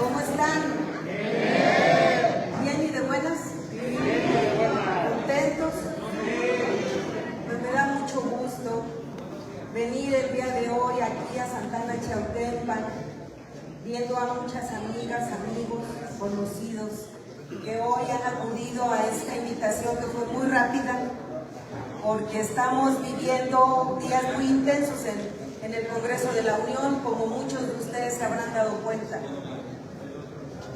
¿cómo están? ¿Bien y de buenas? ¿Contentos? Pues me da mucho gusto venir el día de hoy aquí a Santana Chiautempan, viendo a muchas amigas, amigos, conocidos, que hoy han acudido a esta invitación que fue muy rápida, porque estamos viviendo días muy intensos en el Congreso de la Unión, como muchos de ustedes se habrán dado cuenta.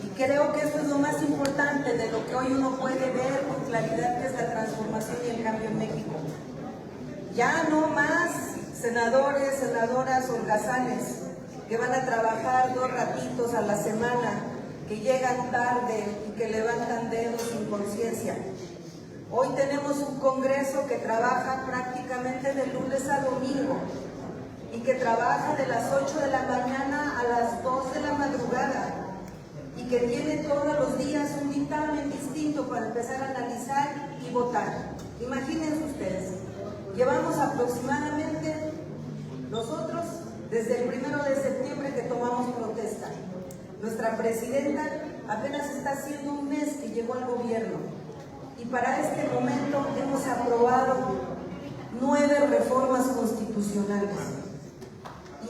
Y creo que esto es lo más importante de lo que hoy uno puede ver con claridad, que es la transformación y el cambio en México. Ya no más senadores, senadoras holgazanes que van a trabajar 2 ratitos a la semana, que llegan tarde y que levantan dedos sin conciencia. Hoy tenemos un Congreso que trabaja prácticamente de lunes a domingo y que trabaja de las 8 de la mañana a las 2 de la madrugada y que tiene todos los días un dictamen distinto para empezar a analizar y votar. Imagínense ustedes, llevamos aproximadamente nosotros desde el 1 de septiembre que tomamos protesta. Nuestra presidenta apenas está haciendo un mes que llegó al gobierno y para este momento hemos aprobado 9 reformas constitucionales.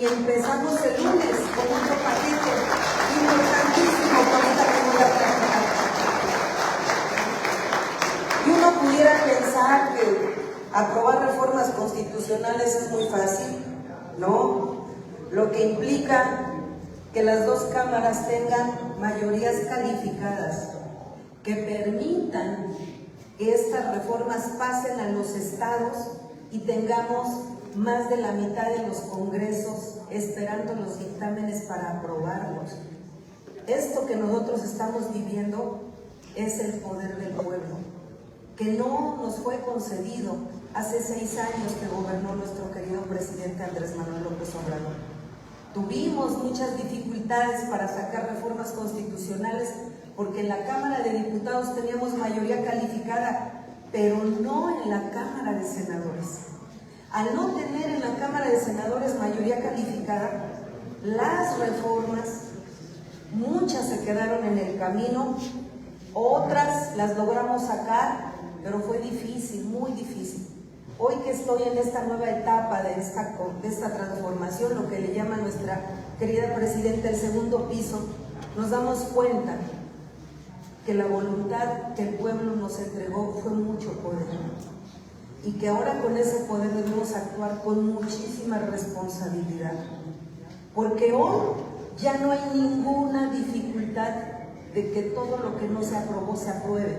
Y empezamos el lunes con otro paquete importantísimo con esta comunidad práctica. Y uno pudiera pensar que aprobar reformas constitucionales es muy fácil, ¿no? Lo que implica que las 2 cámaras tengan mayorías calificadas, que permitan que estas reformas pasen a los estados y tengamos más de la mitad de los congresos esperando los dictámenes para aprobarlos. Esto que nosotros estamos viviendo es el poder del pueblo, que no nos fue concedido hace 6 años que gobernó nuestro querido presidente Andrés Manuel López Obrador. Tuvimos muchas dificultades para sacar reformas constitucionales porque en la Cámara de Diputados teníamos mayoría calificada, pero no en la Cámara de Senadores. Al no tener en la Cámara de Senadores mayoría calificada, las reformas, muchas se quedaron en el camino, otras las logramos sacar, pero fue difícil, muy difícil. Hoy que estoy en esta nueva etapa de esta transformación, lo que le llama nuestra querida presidenta el segundo piso, nos damos cuenta que la voluntad que el pueblo nos entregó fue mucho poder y que ahora con ese poder debemos actuar con muchísima responsabilidad, porque hoy ya no hay ninguna dificultad de que todo lo que no se aprobó se apruebe,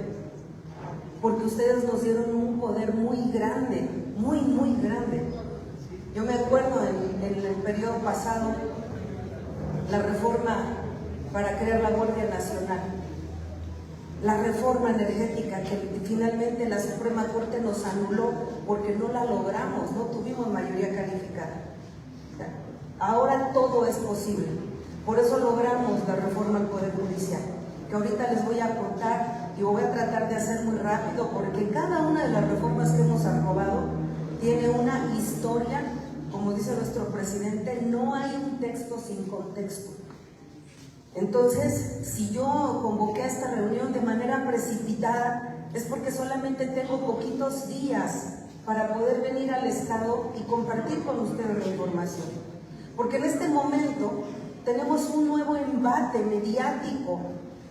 porque ustedes nos dieron un poder muy grande, muy, muy grande. Yo me acuerdo en el periodo pasado, la reforma para crear la Guardia Nacional, la reforma energética que finalmente la Suprema Corte nos anuló porque no la logramos, no tuvimos mayoría calificada. Ahora todo es posible, por eso logramos la reforma al Poder Judicial, que ahorita les voy a contar y voy a tratar de hacer muy rápido porque cada una de las reformas que hemos aprobado tiene una historia, como dice nuestro presidente, no hay un texto sin contexto. Entonces, si yo convoqué a esta reunión de manera precipitada, es porque solamente tengo poquitos días para poder venir al Estado y compartir con ustedes la información. Porque en este momento tenemos un nuevo embate mediático,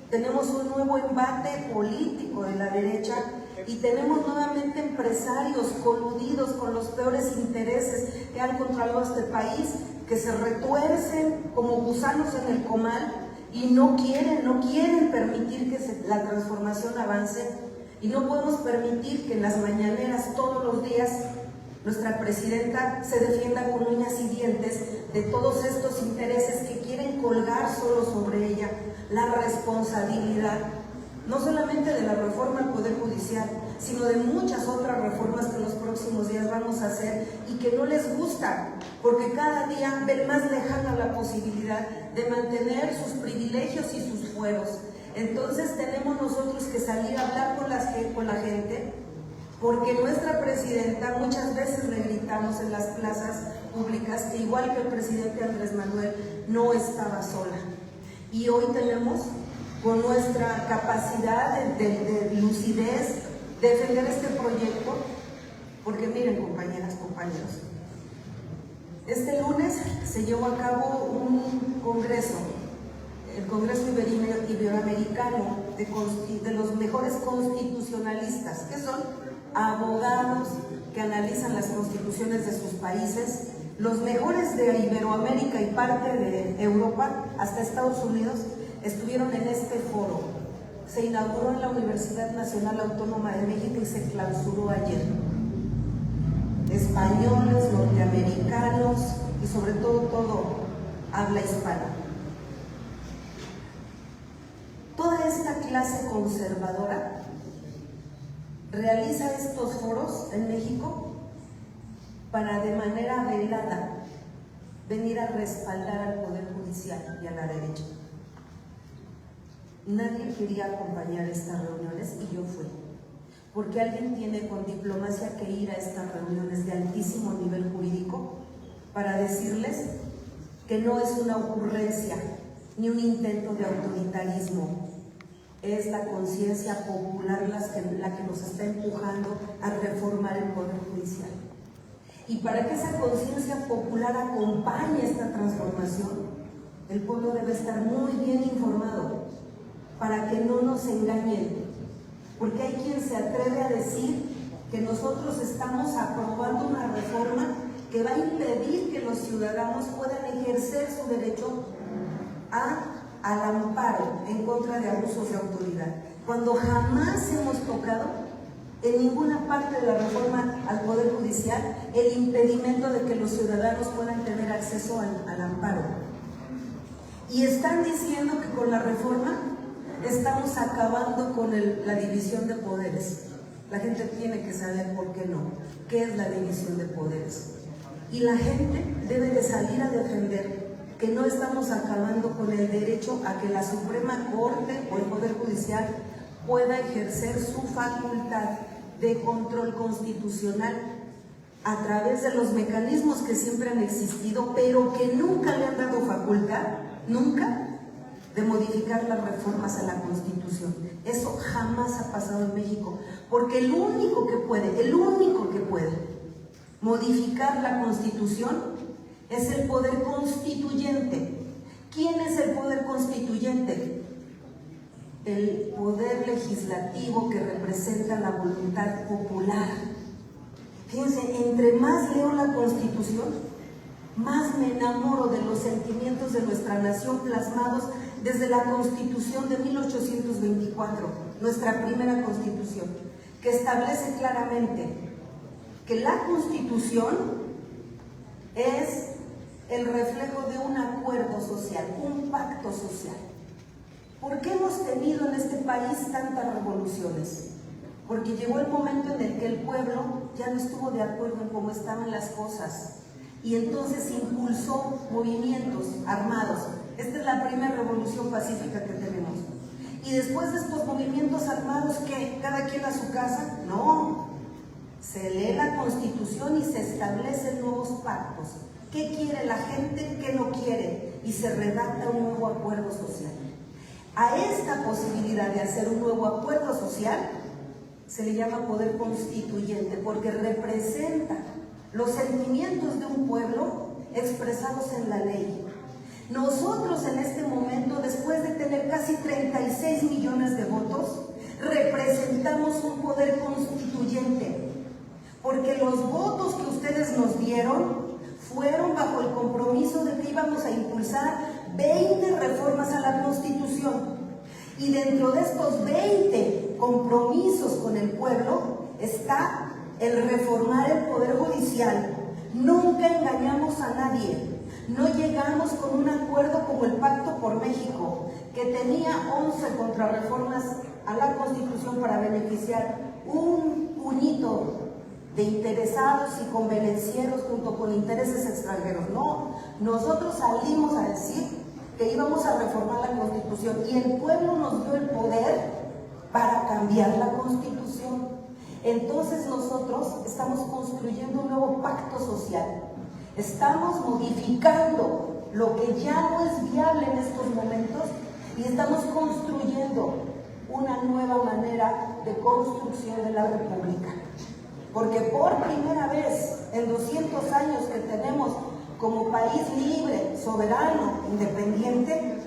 tenemos un nuevo embate político de la derecha y tenemos nuevamente empresarios coludidos con los peores intereses que han controlado este país, que se retuercen como gusanos en el comal y no quieren permitir que la transformación avance, y no podemos permitir que en las mañaneras todos los días nuestra presidenta se defienda con uñas y dientes de todos estos intereses que quieren colgar solo sobre ella la responsabilidad, no solamente de la reforma al Poder Judicial, sino de muchas otras reformas que en los próximos días vamos a hacer y que no les gusta, porque cada día ven más lejana la posibilidad de mantener sus privilegios y sus fueros. Entonces tenemos nosotros que salir a hablar con la gente, porque nuestra presidenta, muchas veces le gritamos en las plazas públicas que igual que el presidente Andrés Manuel no estaba sola, Y hoy tenemos, con nuestra capacidad de lucidez, defender este proyecto, porque miren, compañeras, compañeros, este lunes se llevó a cabo un congreso, el Congreso Iberoamericano de los mejores constitucionalistas, que son abogados que analizan las constituciones de sus países, los mejores de Iberoamérica y parte de Europa, hasta Estados Unidos, estuvieron en este foro. Se inauguró en la Universidad Nacional Autónoma de México y se clausuró ayer. Españoles, norteamericanos y sobre todo habla hispana. Toda esta clase conservadora realiza estos foros en México para de manera velada venir a respaldar al Poder Judicial y a la derecha. Nadie quería acompañar estas reuniones y yo fui, porque alguien tiene con diplomacia que ir a estas reuniones de altísimo nivel jurídico para decirles que no es una ocurrencia ni un intento de autoritarismo, es la conciencia popular la que nos está empujando a reformar el Poder Judicial. Y para que esa conciencia popular acompañe esta transformación, el pueblo debe estar muy bien informado para que no nos engañen, porque hay quien se atreve a decir que nosotros estamos aprobando una reforma que va a impedir que los ciudadanos puedan ejercer su derecho al amparo en contra de abusos de autoridad, cuando jamás hemos tocado en ninguna parte de la reforma al Poder Judicial el impedimento de que los ciudadanos puedan tener acceso al amparo. Y están diciendo que con la reforma estamos acabando con la división de poderes. La gente tiene que saber por qué no, qué es la división de poderes. Y la gente debe de salir a defender que no estamos acabando con el derecho a que la Suprema Corte o el Poder Judicial pueda ejercer su facultad de control constitucional a través de los mecanismos que siempre han existido, pero que nunca le han dado facultad, nunca, de modificar las reformas a la Constitución. Eso jamás ha pasado en México, porque el único que puede modificar la Constitución es el poder constituyente. ¿Quién es el poder constituyente? El poder legislativo que representa la voluntad popular. Fíjense, entre más leo la Constitución, más me enamoro de los sentimientos de nuestra nación plasmados desde la Constitución de 1824, nuestra primera Constitución, que establece claramente que la Constitución es el reflejo de un acuerdo social, un pacto social. ¿Por qué hemos tenido en este país tantas revoluciones? Porque llegó el momento en el que el pueblo ya no estuvo de acuerdo en cómo estaban las cosas y entonces impulsó movimientos armados. Esta es la primera revolución pacífica que tenemos. Y después de estos movimientos armados, ¿qué? ¿Cada quien a su casa? No. Se lee la Constitución y se establecen nuevos pactos. ¿Qué quiere la gente? ¿Qué no quiere? Y se redacta un nuevo acuerdo social. A esta posibilidad de hacer un nuevo acuerdo social se le llama poder constituyente, porque representa los sentimientos de un pueblo expresados en la ley. Nosotros en este momento, después de tener casi 36 millones de votos, representamos un poder constituyente, porque los votos que ustedes nos dieron fueron bajo el compromiso de que íbamos a impulsar 20 reformas a la Constitución. Y dentro de estos 20 compromisos con el pueblo está el reformar el Poder Judicial. Nunca engañamos a nadie. No llegamos con un acuerdo como el Pacto por México, que tenía 11 contrarreformas a la Constitución para beneficiar un puñito de interesados y convenencieros junto con intereses extranjeros. No, nosotros salimos a decir que íbamos a reformar la Constitución y el pueblo nos dio el poder para cambiar la Constitución. Entonces nosotros estamos construyendo un nuevo pacto social. Estamos modificando lo que ya no es viable en estos momentos y estamos construyendo una nueva manera de construcción de la República. Porque por primera vez en 200 años que tenemos como país libre, soberano, independiente,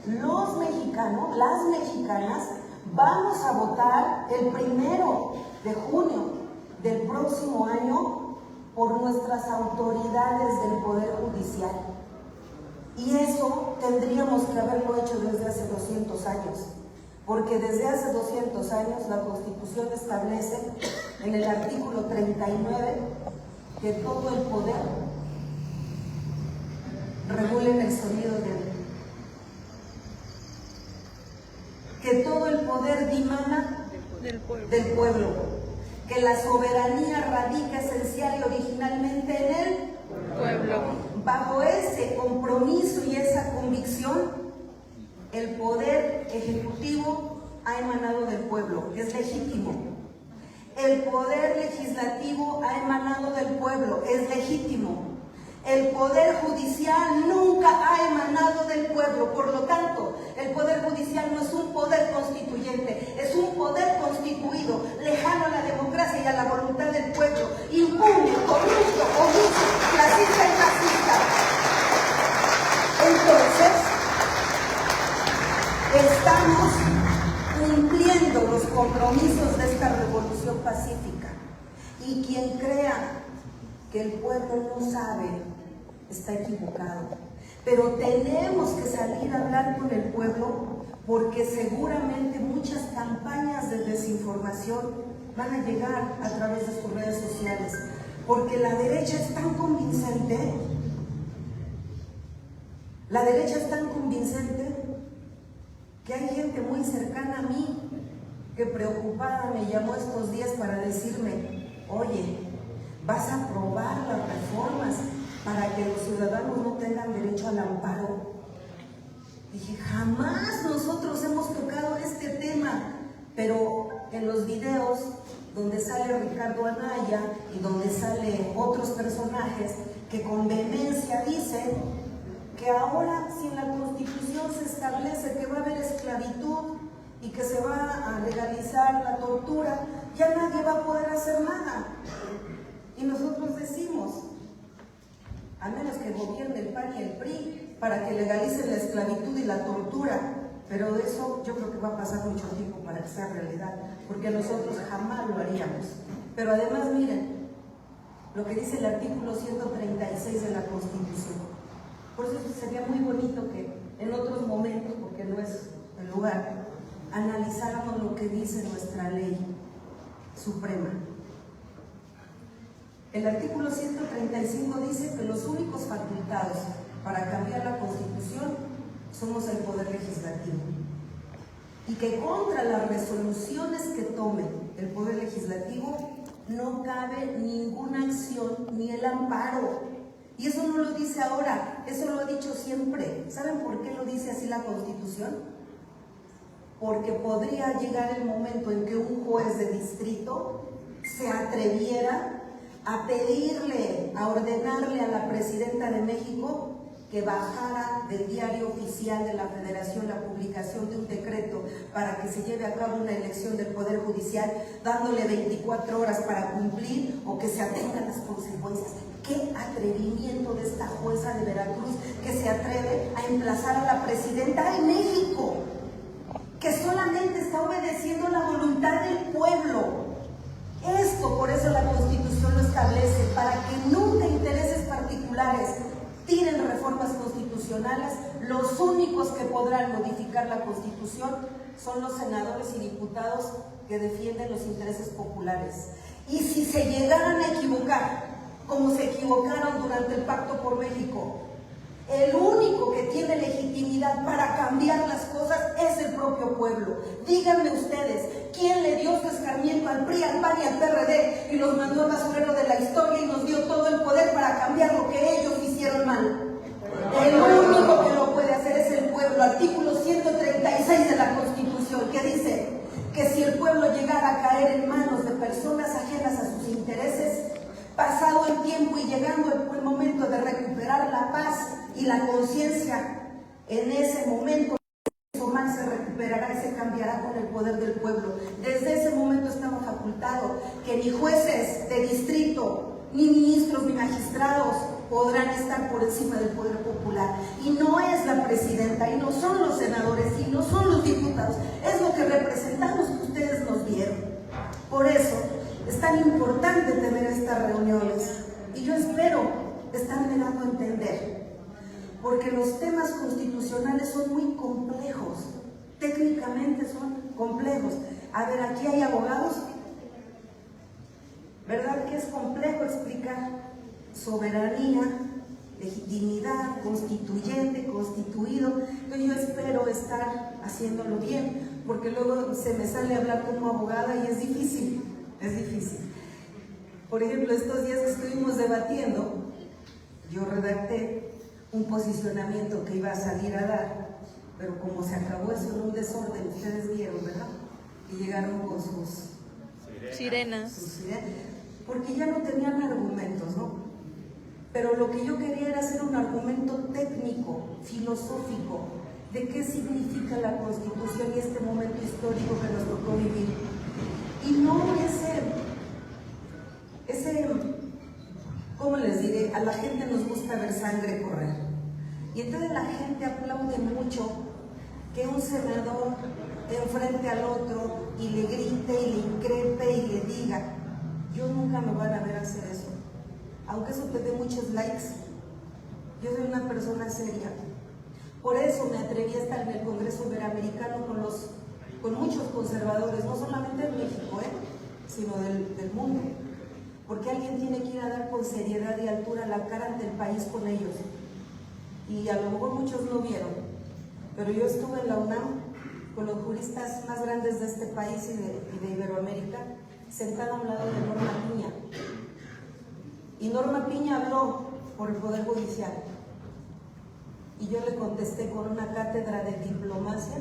los mexicanos, las mexicanas, vamos a votar el 1 de junio del próximo año por nuestras autoridades del Poder Judicial. Y eso tendríamos que haberlo hecho desde hace 200 años, porque desde hace 200 años la Constitución establece en el artículo 39 que todo el poder regula en el sonido que todo el poder dimana del pueblo, que la soberanía radica esencial y originalmente en el pueblo. Bajo ese compromiso y esa convicción, el poder ejecutivo ha emanado del pueblo, es legítimo. El poder legislativo ha emanado del pueblo, es legítimo. El poder judicial nunca ha emanado del pueblo, por lo tanto, el poder judicial no es un poder constituyente, es un poder constituido, lejano a la democracia y a la voluntad del pueblo, impune, corrupto, omiso, clasista y fascista. Entonces, estamos cumpliendo los compromisos de esta revolución pacífica, y quien crea que el pueblo no sabe está equivocado. Pero tenemos que salir a hablar con el pueblo, porque seguramente muchas campañas de desinformación van a llegar a través de sus redes sociales, porque la derecha es tan convincente, que hay gente muy cercana a mí que preocupada me llamó estos días para decirme: oye, ¿vas a aprobar las reformas para que los ciudadanos no tengan derecho al amparo? Dije, jamás nosotros hemos tocado este tema, pero en los videos donde sale Ricardo Anaya y donde salen otros personajes que con vehemencia dicen que ahora, si en la Constitución se establece que va a haber esclavitud y que se va a legalizar la tortura, ya nadie va a poder hacer nada. Y nosotros decimos, a menos que gobierne el PAN y el PRI para que legalicen la esclavitud y la tortura, pero eso yo creo que va a pasar mucho tiempo para que sea realidad, porque nosotros jamás lo haríamos. Pero además, miren lo que dice el artículo 136 de la Constitución. Por eso sería muy bonito que en otros momentos, porque no es el lugar, analizáramos lo que dice nuestra ley suprema. El artículo 135 dice que los únicos facultados para cambiar la Constitución somos el Poder Legislativo, y que contra las resoluciones que tome el Poder Legislativo no cabe ninguna acción ni el amparo. Y eso no lo dice ahora, eso lo ha dicho siempre. ¿Saben por qué lo dice así la Constitución? Porque podría llegar el momento en que un juez de distrito se atreviera a pedirle, a ordenarle a la presidenta de México que bajara del diario oficial de la Federación la publicación de un decreto para que se lleve a cabo una elección del Poder Judicial, dándole 24 horas para cumplir o que se atengan las consecuencias. ¡Qué atrevimiento de esta jueza de Veracruz, que se atreve a emplazar a la presidenta de México, que solamente está obedeciendo la voluntad del pueblo! Esto, por eso la Constitución lo establece, para que nunca intereses particulares tiren reformas constitucionales. Los únicos que podrán modificar la Constitución son los senadores y diputados que defienden los intereses populares. Y si se llegaran a equivocar, como se equivocaron durante el Pacto por México, el único que tiene legitimidad para cambiar las cosas es el propio pueblo. Díganme ustedes, ¿quién le dio su escarmiento al PRI, al PAN y al PRD y los mandó al basurero de la historia y nos dio todo el poder para cambiar lo que ellos hicieron mal? El único que lo puede hacer es el pueblo. Artículo 136 de la Constitución, que dice que si el pueblo llegara a caer en manos de personas ajenas a sus intereses, pasado el tiempo y llegando el momento de recuperar la paz y la conciencia, en ese momento recuperará y se cambiará con el poder del pueblo. Desde ese momento estaba facultado que ni jueces de distrito, ni ministros, ni magistrados podrán estar por encima del poder popular. Y no es la presidenta, y no son los senadores, y no son los diputados, es lo que representamos que ustedes nos dieron. Por eso es tan importante tener estas reuniones, y yo espero estarme dando a entender, porque los temas constitucionales son muy complejos, técnicamente son complejos. A ver, aquí hay abogados, ¿verdad que es complejo explicar soberanía, legitimidad, constituyente, constituido? Entonces yo espero estar haciéndolo bien, porque luego se me sale a hablar como abogada y es difícil, es difícil. Por ejemplo, estos días que estuvimos debatiendo, yo redacté un posicionamiento que iba a salir a dar, pero como se acabó eso en un desorden, ustedes vieron, ¿verdad? Y llegaron con sus sirenas. Porque ya no tenían argumentos, ¿no? Pero lo que yo quería era hacer un argumento técnico, filosófico, de qué significa la Constitución y este momento histórico que nos tocó vivir. Y no ese, ¿cómo les diré? A la gente nos gusta ver sangre correr. Y entonces la gente aplaude mucho que un senador enfrente al otro y le grite y le increpe y le diga. Yo nunca me van a ver hacer eso. Aunque eso te dé muchos likes, yo soy una persona seria. Por eso me atreví a estar en el Congreso Iberoamericano con muchos conservadores, no solamente en México, sino del mundo. Porque alguien tiene que ir a dar con seriedad y altura la cara ante el país con ellos. Y a lo mejor muchos no vieron, pero yo estuve en la UNAM con los juristas más grandes de este país y de Iberoamérica, sentada a un lado de Norma Piña. Y Norma Piña habló por el Poder Judicial. Y yo le contesté con una cátedra de diplomacia,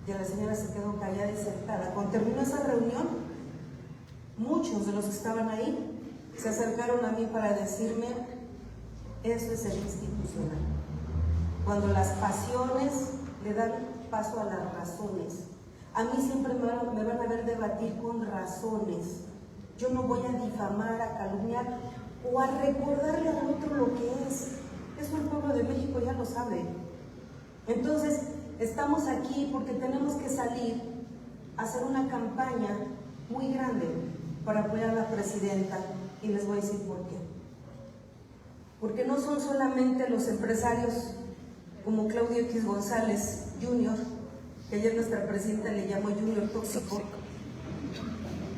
y la señora se quedó callada y sentada. Cuando terminó esa reunión, muchos de los que estaban ahí se acercaron a mí para decirme, eso es el institucional. Cuando las pasiones le dan paso a las razones. A mí siempre me van a ver debatir con razones. Yo no voy a difamar, a calumniar o a recordarle al otro lo que es. Eso el pueblo de México ya lo sabe. Entonces, estamos aquí porque tenemos que salir a hacer una campaña muy grande para apoyar a la presidenta, y les voy a decir por qué. Porque no son solamente los empresarios como Claudio X González Jr., que ayer nuestra presidenta le llamó Junior tóxico,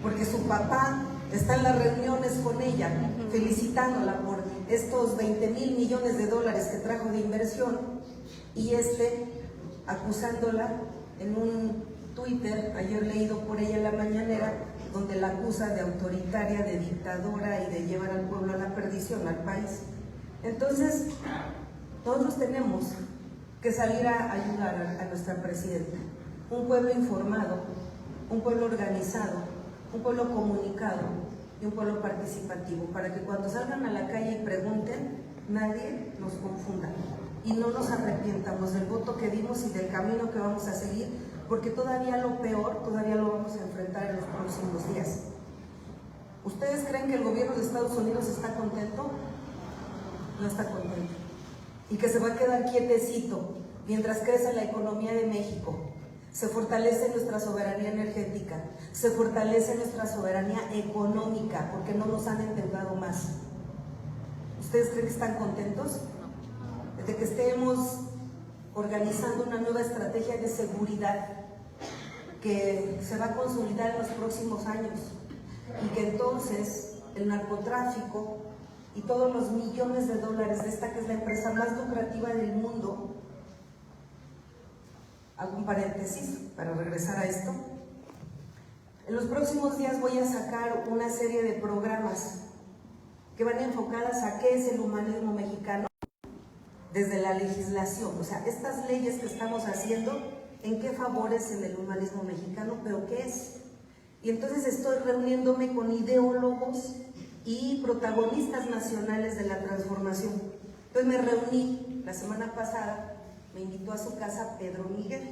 porque su papá está en las reuniones con ella, felicitándola por estos 20,000 millones de dólares que trajo de inversión, y acusándola en un Twitter, ayer leído por ella en la mañanera, donde la acusa de autoritaria, de dictadora y de llevar al pueblo a la perdición, al país. Entonces, todos tenemos que salir a ayudar a nuestra presidenta. Un pueblo informado, un pueblo organizado, un pueblo comunicado y un pueblo participativo, para que cuando salgan a la calle y pregunten, nadie nos confunda y no nos arrepientamos del voto que dimos y del camino que vamos a seguir, porque todavía lo peor, todavía lo vamos a enfrentar en los próximos días. ¿Ustedes creen que el gobierno de Estados Unidos está contento? No está contento. Y que se va a quedar quietecito mientras crece la economía de México, se fortalece nuestra soberanía energética, se fortalece nuestra soberanía económica, porque no nos han endeudado más. ¿Ustedes creen que están contentos? De que estemos organizando una nueva estrategia de seguridad que se va a consolidar en los próximos años, y que entonces el narcotráfico y todos los millones de dólares de esta, que es la empresa más lucrativa del mundo. Hago un paréntesis para regresar a esto. En los próximos días voy a sacar una serie de programas que van enfocadas a qué es el humanismo mexicano desde la legislación. O sea, estas leyes que estamos haciendo, ¿en qué favorecen el humanismo mexicano? ¿Pero qué es? Y entonces estoy reuniéndome con ideólogos y protagonistas nacionales de la transformación. Entonces me reuní la semana pasada me invitó a su casa Pedro Miguel,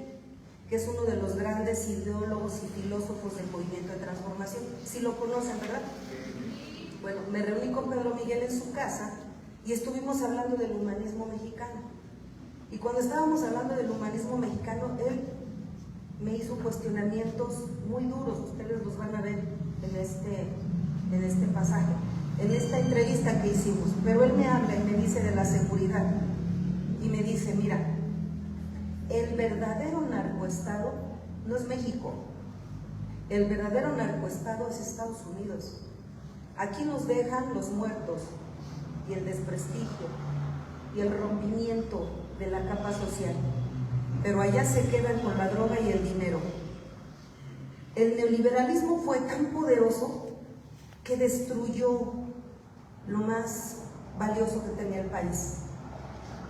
que es uno de los grandes ideólogos y filósofos del movimiento de transformación. Sí lo conocen, ¿verdad? Bueno, me reuní con Pedro Miguel en su casa y estuvimos hablando del humanismo mexicano. Y cuando estábamos hablando del humanismo mexicano, él me hizo cuestionamientos muy duros, ustedes los van a ver en este pasaje, en esta entrevista que hicimos. Pero él me habla y me dice de la seguridad y me dice, mira, el verdadero narcoestado no es México, el verdadero narcoestado es Estados Unidos. Aquí nos dejan los muertos y el desprestigio y el rompimiento de la capa social, pero allá se quedan con la droga y el dinero. El neoliberalismo fue tan poderoso que destruyó lo más valioso que tenía el país.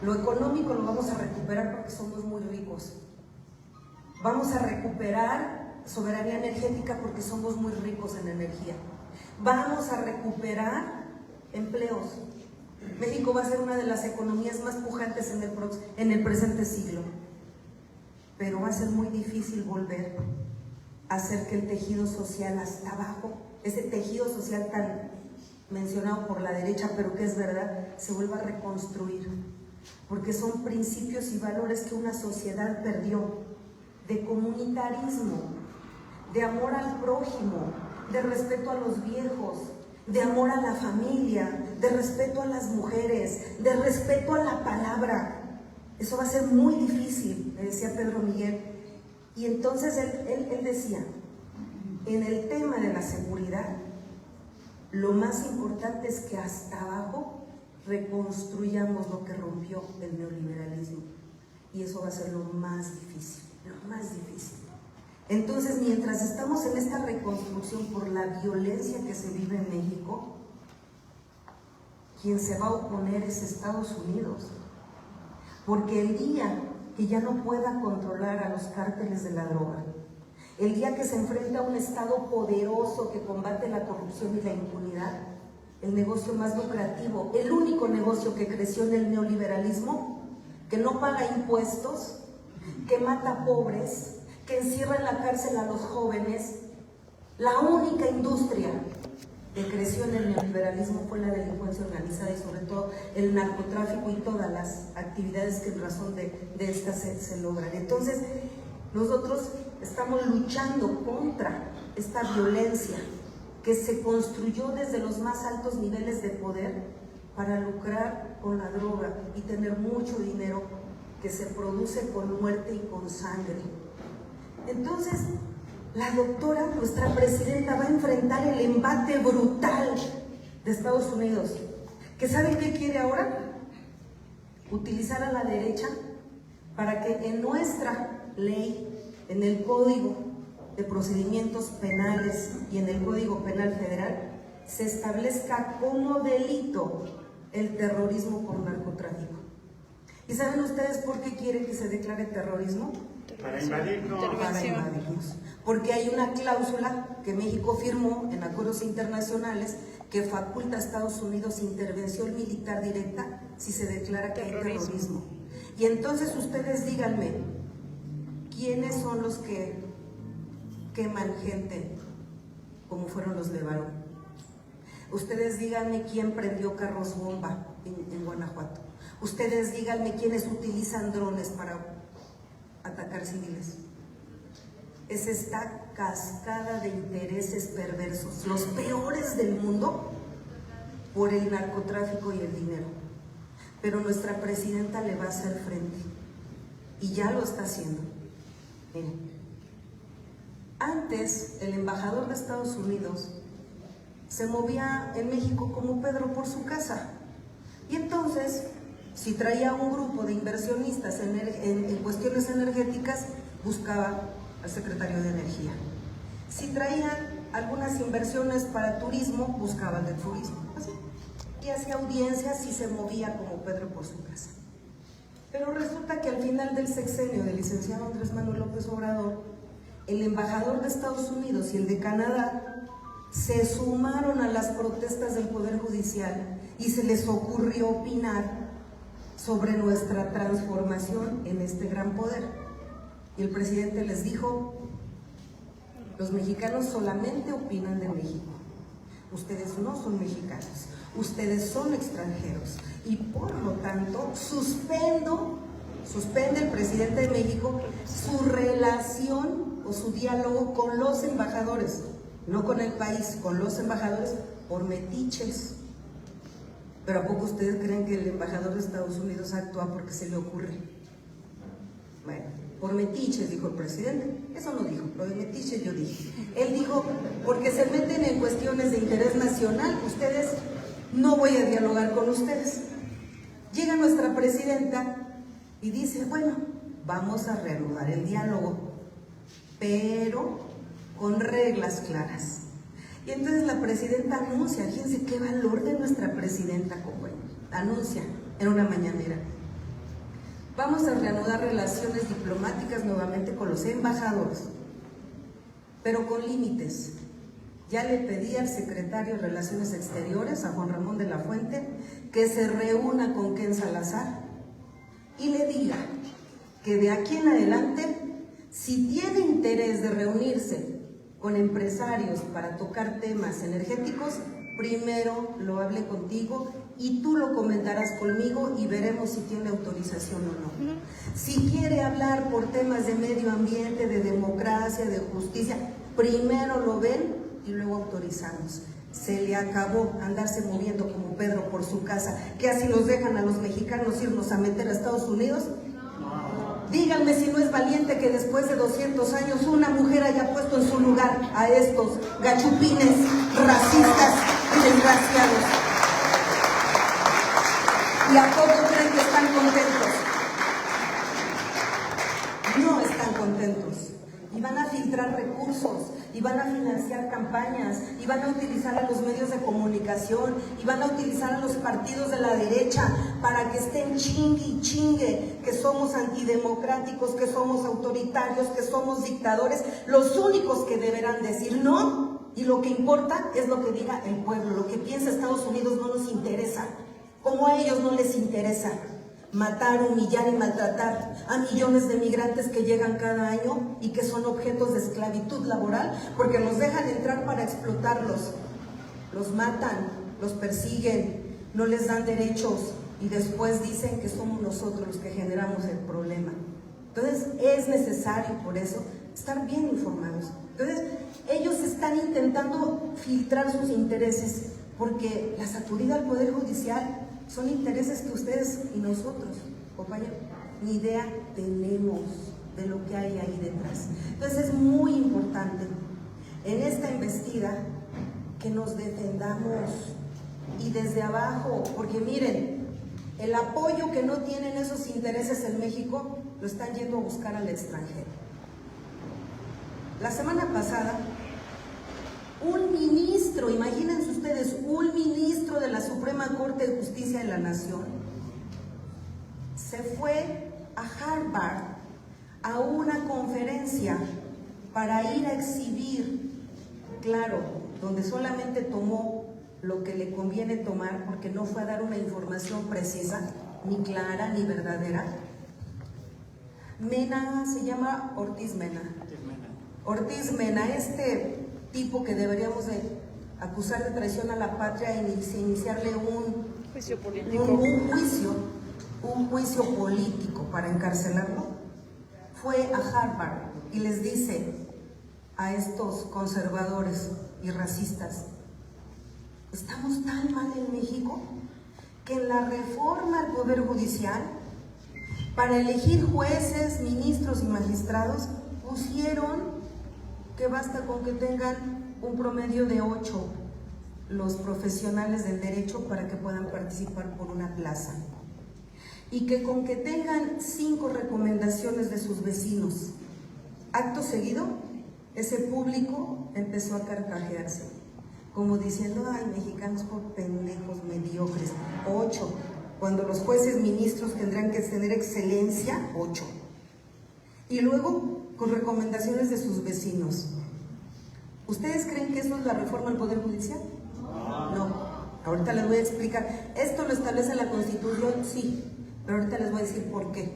Lo económico lo vamos a recuperar porque somos muy ricos. Vamos a recuperar soberanía energética porque somos muy ricos en energía. Vamos a recuperar empleos. México va a ser una de las economías más pujantes en el presente siglo. Pero va a ser muy difícil volver a hacer que el tejido social hasta abajo, ese tejido social tan mencionado por la derecha, pero que es verdad, se vuelva a reconstruir. Porque son principios y valores que una sociedad perdió, de comunitarismo, de amor al prójimo, de respeto a los viejos, de amor a la familia, de respeto a las mujeres, de respeto a la palabra. Eso va a ser muy difícil, me decía Pedro Miguel. Y entonces él decía, en el tema de la seguridad, lo más importante es que hasta abajo reconstruyamos lo que rompió el neoliberalismo. Y eso va a ser lo más difícil, lo más difícil. Entonces, mientras estamos en esta reconstrucción por la violencia que se vive en México, quien se va a oponer es Estados Unidos. Porque el día que ya no pueda controlar a los cárteles de la droga, el día que se enfrenta a un Estado poderoso que combate la corrupción y la impunidad, el negocio más lucrativo, el único negocio que creció en el neoliberalismo, que no paga impuestos, que mata pobres, que encierra en la cárcel a los jóvenes, la única industria que creció en el neoliberalismo fue la delincuencia organizada y sobre todo el narcotráfico y todas las actividades que en razón de estas se logran. Entonces, nosotros estamos luchando contra esta violencia que se construyó desde los más altos niveles de poder para lucrar con la droga y tener mucho dinero que se produce con muerte y con sangre. Entonces, la doctora, nuestra presidenta, va a enfrentar el embate brutal de Estados Unidos. ¿Que saben qué quiere ahora? Utilizar a la derecha para que en nuestra ley, en el Código de Procedimientos Penales y en el Código Penal Federal, se establezca como delito el terrorismo por narcotráfico. ¿Y saben ustedes por qué quieren que se declare terrorismo? Para invadirnos. Para invadirnos. Porque hay una cláusula que México firmó en acuerdos internacionales que faculta a Estados Unidos intervención militar directa si se declara que hay terrorismo. Y entonces ustedes díganme, ¿quiénes son los que queman gente como fueron los Levarón? Ustedes díganme quién prendió carros bomba en Guanajuato. Ustedes díganme quiénes utilizan drones para atacar civiles. Es esta cascada de intereses perversos, los peores del mundo, por el narcotráfico y el dinero. Pero nuestra presidenta le va a hacer frente y ya lo está haciendo. Miren, antes el embajador de Estados Unidos se movía en México como Pedro por su casa, y entonces si traía un grupo de inversionistas en cuestiones energéticas, buscaba al secretario de Energía. Si traían algunas inversiones para turismo, buscaba al de turismo. Así. Y hacía audiencias y se movía como Pedro por su casa. Pero resulta que al final del sexenio del licenciado Andrés Manuel López Obrador, el embajador de Estados Unidos y el de Canadá se sumaron a las protestas del Poder Judicial y se les ocurrió opinar sobre nuestra transformación en este gran poder. Y el presidente les dijo: los mexicanos solamente opinan de México. Ustedes no son mexicanos, ustedes son extranjeros. Y por lo tanto, suspende el presidente de México su relación o su diálogo con los embajadores, no con el país, con los embajadores, por metiches. Pero ¿a poco ustedes creen que el embajador de Estados Unidos actúa porque se le ocurre? Bueno, por metiches, dijo el presidente. Eso no dijo, lo de metiches yo dije. Él dijo, porque se meten en cuestiones de interés nacional, ustedes, no voy a dialogar con ustedes. Llega nuestra presidenta y dice, bueno, vamos a reanudar el diálogo, pero con reglas claras. Y entonces la presidenta anuncia, fíjense qué valor de nuestra presidenta, compañero, anuncia en una mañanera: vamos a reanudar relaciones diplomáticas nuevamente con los embajadores, pero con límites. Ya le pedí al secretario de Relaciones Exteriores, a Juan Ramón de la Fuente, que se reúna con Ken Salazar y le diga que de aquí en adelante, si tiene interés de reunirse con empresarios para tocar temas energéticos, primero lo hable contigo y tú lo comentarás conmigo y veremos si tiene autorización o no. Si quiere hablar por temas de medio ambiente, de democracia, de justicia, primero lo ven y luego autorizamos. Se le acabó andarse moviendo como Pedro por su casa. ¿Qué así nos dejan a los mexicanos irnos a meter a Estados Unidos? Díganme si no es valiente que después de 200 años una mujer haya puesto en su lugar a estos gachupines, racistas y desgraciados. ¿Y a poco creen que están contentos? No están contentos. Y van a filtrar recursos, y van a financiar campañas, y van a utilizar a los medios de comunicación, y van a utilizar a los partidos de la derecha para que estén chingue y chingue que somos antidemocráticos, que somos autoritarios, que somos dictadores. Los únicos que deberán decir no, y lo que importa es lo que diga el pueblo. Lo que piensa Estados Unidos no nos interesa, como a ellos no les interesa matar, humillar y maltratar a millones de migrantes que llegan cada año y que son objetos de esclavitud laboral, porque los dejan entrar para explotarlos, los matan, los persiguen, no les dan derechos y después dicen que somos nosotros los que generamos el problema. Entonces es necesario, por eso, estar bien informados. Entonces ellos están intentando filtrar sus intereses, porque la sacudida al Poder Judicial son intereses que ustedes y nosotros, compañeros, ni idea tenemos de lo que hay ahí detrás. Entonces es muy importante en esta embestida que nos defendamos y desde abajo, porque miren, el apoyo que no tienen esos intereses en México lo están yendo a buscar al extranjero. La semana pasada, un ministro, imagínense ustedes, un ministro de la Suprema Corte de Justicia de la Nación se fue a Harvard a una conferencia para ir a exhibir, claro, donde solamente tomó lo que le conviene tomar, porque no fue a dar una información precisa, ni clara, ni verdadera. Mena, se llama Ortiz Mena. Ortiz Mena, este tipo que deberíamos de acusar de traición a la patria e iniciarle un Juicio político. Un juicio político para encarcelarlo, fue a Harvard y les dice a estos conservadores y racistas: estamos tan mal en México que en la reforma al Poder Judicial, para elegir jueces, ministros y magistrados, pusieron que basta con que tengan un promedio de 8 los profesionales del derecho para que puedan participar por una plaza, y que con que tengan 5 recomendaciones de sus vecinos. Acto seguido, ese público empezó a carcajearse, como diciendo: ay, mexicanos por pendejos, mediocres. 8, cuando los jueces ministros tendrán que tener excelencia, 8. Y luego, con recomendaciones de sus vecinos. ¿Ustedes creen que eso es la reforma al Poder Judicial? No. Ahorita les voy a explicar. ¿Esto lo establece la Constitución? Sí. pero ahorita les voy a decir por qué.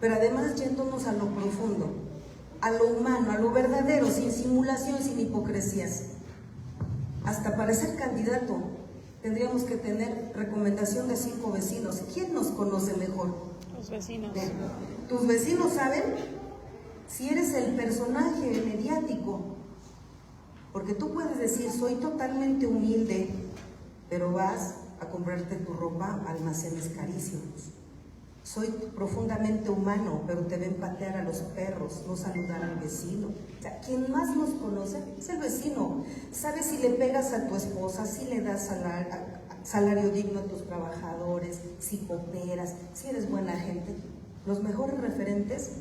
Pero además yéndonos a lo profundo, a lo humano, a lo verdadero, sin simulación, sin hipocresías. Hasta para ser candidato tendríamos que tener recomendación de 5 vecinos. ¿Quién nos conoce mejor? Los vecinos. Tus vecinos saben si eres el personaje mediático, porque tú puedes decir, soy totalmente humilde, pero vas a comprarte tu ropa a almacenes carísimos. Soy profundamente humano, pero te ven patear a los perros, no saludar al vecino. O sea, quien más nos conoce es el vecino. Sabe si le pegas a tu esposa, si le das salario digno a tus trabajadores, si cooperas, si eres buena gente. Los mejores referentes,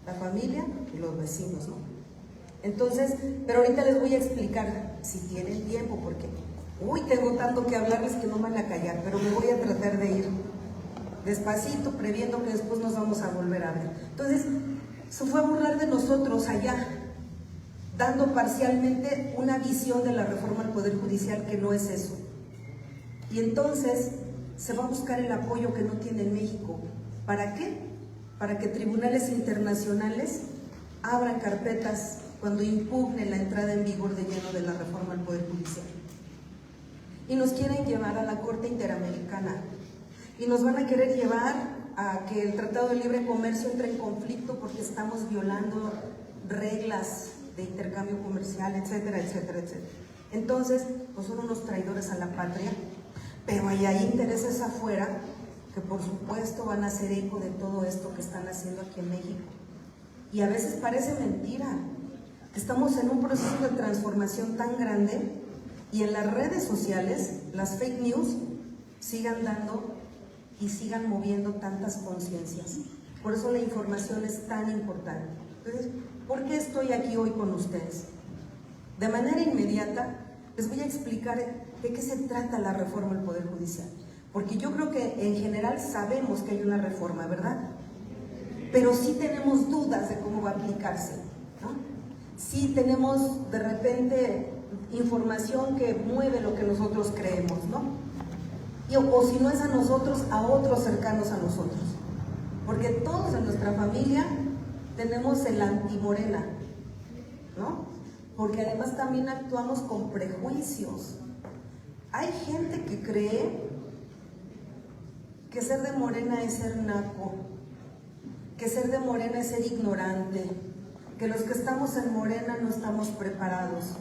la familia y los vecinos, ¿no? Entonces, pero ahorita les voy a explicar, si tienen tiempo, porque tengo tanto que hablarles que no me van a callar, pero me voy a tratar de ir despacito, previendo que después nos vamos a volver a ver. Entonces, se fue a burlar de nosotros allá, dando parcialmente una visión de la reforma al Poder Judicial que no es eso. Y entonces se va a buscar el apoyo que no tiene México. ¿Para qué? Para que tribunales internacionales abran carpetas cuando impugne la entrada en vigor de lleno de la reforma al Poder Judicial. Y nos quieren llevar a la Corte Interamericana. Y nos van a querer llevar a que el Tratado de Libre Comercio entre en conflicto porque estamos violando reglas de intercambio comercial, etcétera, etcétera, etcétera. Entonces, pues son unos traidores a la patria, pero hay intereses afuera que por supuesto van a hacer eco de todo esto que están haciendo aquí en México. Y a veces parece mentira, que estamos en un proceso de transformación tan grande y en las redes sociales, las fake news sigan dando y sigan moviendo tantas conciencias. Por eso la información es tan importante. Entonces, ¿por qué estoy aquí hoy con ustedes? De manera inmediata les voy a explicar de qué se trata la reforma del Poder Judicial, porque yo creo que en general sabemos que hay una reforma, ¿verdad? Pero sí tenemos dudas de cómo va a aplicarse, ¿no? Sí tenemos de repente información que mueve lo que nosotros creemos, ¿no? O si no es a nosotros, a otros cercanos a nosotros. Porque todos en nuestra familia tenemos el antimorena, ¿no? Porque además también actuamos con prejuicios. Hay gente que cree que ser de Morena es ser naco, que ser de Morena es ser ignorante, que los que estamos en Morena no estamos preparados.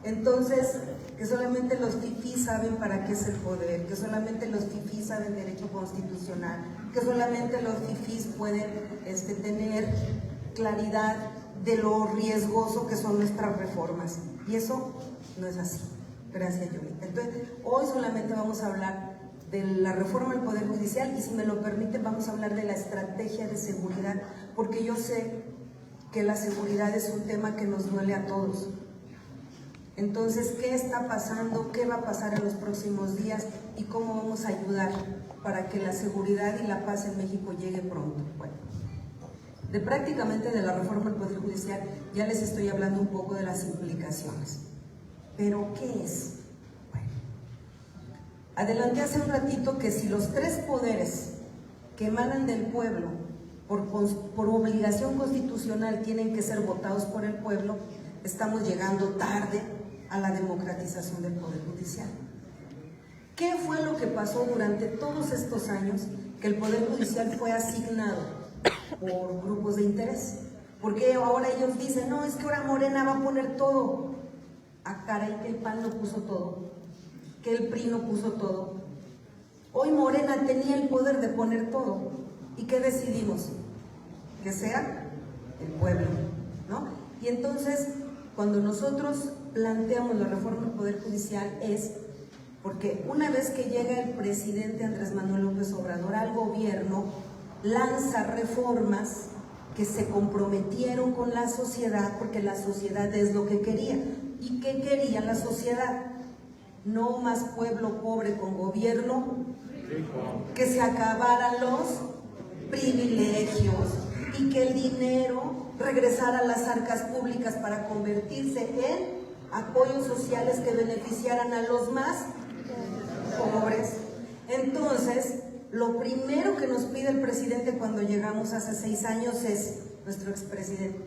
Entonces, que solamente los fifís saben para qué es el poder, que solamente los fifís saben derecho constitucional, que solamente los fifís pueden tener claridad de lo riesgoso que son nuestras reformas. Y eso no es así. Gracias, Yolita. Entonces, hoy solamente vamos a hablar de la reforma del Poder Judicial y si me lo permiten vamos a hablar de la estrategia de seguridad, porque yo sé que la seguridad es un tema que nos duele a todos. Entonces, ¿qué está pasando? ¿Qué va a pasar en los próximos días? ¿Y cómo vamos a ayudar para que la seguridad y la paz en México llegue pronto? Bueno, prácticamente de la reforma del Poder Judicial ya les estoy hablando un poco de las implicaciones. ¿Pero qué es? Bueno, adelanté hace un ratito que si los 3 poderes que emanan del pueblo por obligación constitucional tienen que ser votados por el pueblo, estamos llegando tarde a la democratización del Poder Judicial. ¿Qué fue lo que pasó durante todos estos años que el Poder Judicial fue asignado por grupos de interés? Porque ahora ellos dicen, no, es que ahora Morena va a poner todo. Ah, caray, que el PAN no puso todo, que el PRI no puso todo. Hoy Morena tenía el poder de poner todo. ¿Y qué decidimos? Que sea el pueblo, ¿no? Y entonces, cuando nosotros planteamos la reforma del Poder Judicial es porque una vez que llega el presidente Andrés Manuel López Obrador al gobierno, lanza reformas que se comprometieron con la sociedad, porque la sociedad es lo que quería. ¿Y qué quería la sociedad? No más pueblo pobre con gobierno, que se acabaran los privilegios y que el dinero regresara a las arcas públicas para convertirse en apoyos sociales que beneficiaran a los más pobres. Entonces, lo primero que nos pide el presidente cuando llegamos hace 6 años es, nuestro expresidente,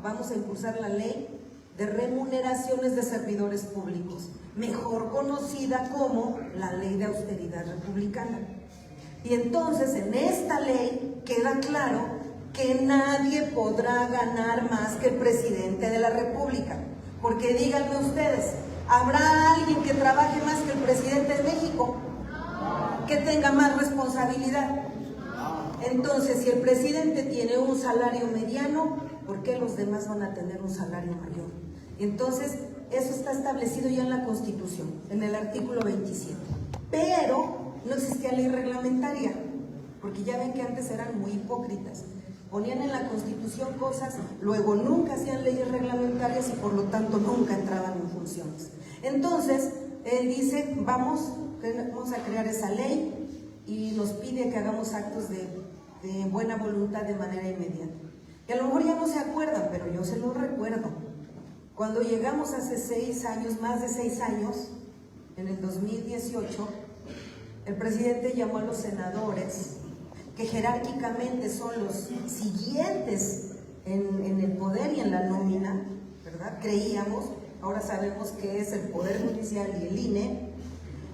vamos a impulsar la ley de remuneraciones de servidores públicos, mejor conocida como la ley de austeridad republicana. Y entonces en esta ley queda claro que nadie podrá ganar más que el presidente de la República, porque díganme ustedes, ¿habrá alguien que trabaje más que el presidente de México? ¿Que tenga más responsabilidad? Entonces, si el presidente tiene un salario mediano, ¿por qué los demás van a tener un salario mayor? Entonces, eso está establecido ya en la Constitución, en el artículo 27. Pero no existía ley reglamentaria, porque ya ven que antes eran muy hipócritas. Ponían en la Constitución cosas, luego nunca hacían leyes reglamentarias y por lo tanto nunca entraban en funciones. Entonces, él dice, vamos a crear esa ley y nos pide que hagamos actos de buena voluntad de manera inmediata. Y a lo mejor ya no se acuerdan, pero yo se lo recuerdo. Cuando llegamos hace 6 años, más de 6 años, en el 2018, el presidente llamó a los senadores, que jerárquicamente son los siguientes en el poder y en la nómina, ¿verdad? Creíamos, ahora sabemos que es el Poder Judicial y el INE.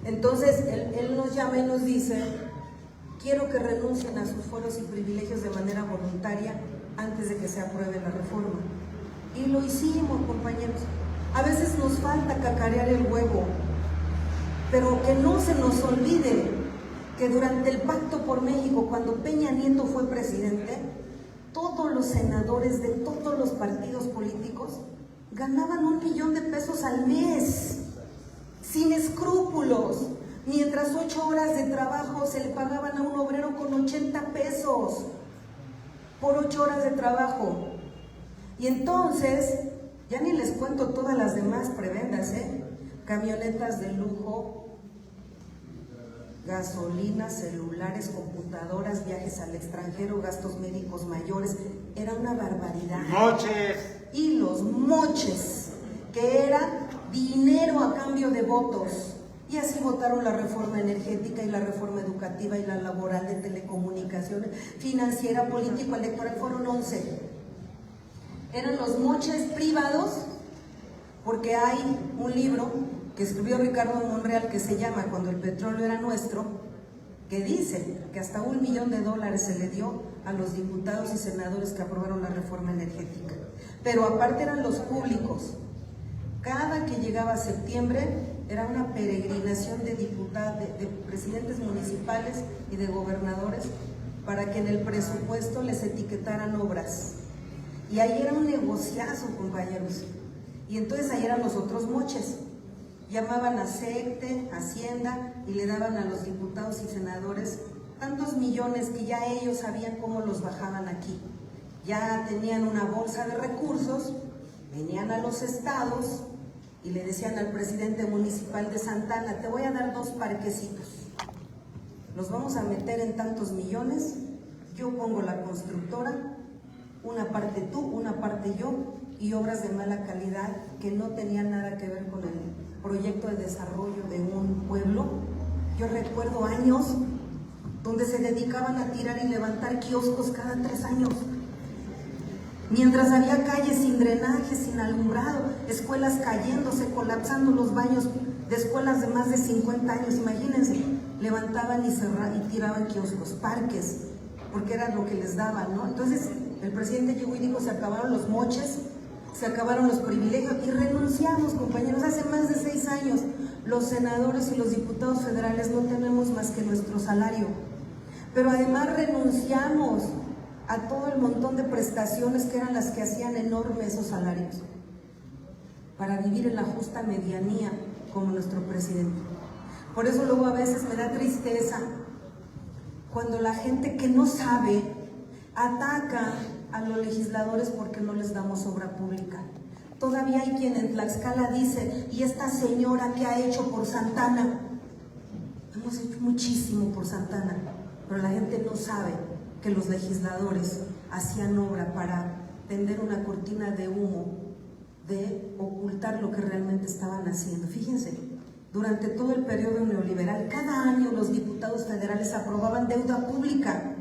Entonces, él nos llama y nos dice, quiero que renuncien a sus fueros y privilegios de manera voluntaria antes de que se apruebe la reforma. Y lo hicimos, compañeros. A veces nos falta cacarear el huevo, pero que no se nos olvide que durante el Pacto por México, cuando Peña Nieto fue presidente, todos los senadores de todos los partidos políticos ganaban $1 millón al mes, sin escrúpulos, mientras 8 horas de trabajo se le pagaban a un obrero con 80 pesos por 8 horas de trabajo. Y entonces, ya ni les cuento todas las demás prebendas, camionetas de lujo, gasolina, celulares, computadoras, viajes al extranjero, gastos médicos mayores, era una barbaridad. ¡Moches! Y los moches, que era dinero a cambio de votos. Y así votaron la reforma energética y la reforma educativa y la laboral, de telecomunicaciones, financiera, político, electoral, fueron 11. Eran los moches privados, porque hay un libro que escribió Ricardo Monreal que se llama Cuando el petróleo era nuestro, que dice que hasta $1 millón se le dio a los diputados y senadores que aprobaron la reforma energética. Pero aparte eran los públicos. Cada que llegaba septiembre era una peregrinación de diputados, de presidentes municipales y de gobernadores para que en el presupuesto les etiquetaran obras. Y ahí era un negociazo, compañeros. Y entonces ahí eran los otros moches. Llamaban a SECTE, Hacienda, y le daban a los diputados y senadores tantos millones que ya ellos sabían cómo los bajaban aquí. Ya tenían una bolsa de recursos, venían a los estados y le decían al presidente municipal de Santa Ana, te voy a dar 2 parquecitos, los vamos a meter en tantos millones, yo pongo la constructora, una parte tú, una parte yo, y obras de mala calidad que no tenían nada que ver con el proyecto de desarrollo de un pueblo. Yo recuerdo años donde se dedicaban a tirar y levantar kioscos cada 3 años, mientras había calles sin drenaje, sin alumbrado, escuelas cayéndose, colapsando los baños de escuelas de más de 50 años, imagínense, levantaban y tiraban kioscos, parques, porque era lo que les daban, ¿no? Entonces el presidente llegó y dijo, se acabaron los moches, se acabaron los privilegios, y renunciamos, compañeros. Hace más de 6 años los senadores y los diputados federales no tenemos más que nuestro salario, pero además renunciamos a todo el montón de prestaciones que eran las que hacían enormes esos salarios, para vivir en la justa medianía como nuestro presidente. Por eso luego a veces me da tristeza cuando la gente que no sabe ataca a los legisladores porque no les damos obra pública. Todavía hay quien en Tlaxcala dice, ¿y esta señora qué ha hecho por Santa Ana? Hemos hecho muchísimo por Santa Ana, pero la gente no sabe que los legisladores hacían obra para tender una cortina de humo, de ocultar lo que realmente estaban haciendo. Fíjense, durante todo el periodo neoliberal, cada año los diputados federales aprobaban deuda pública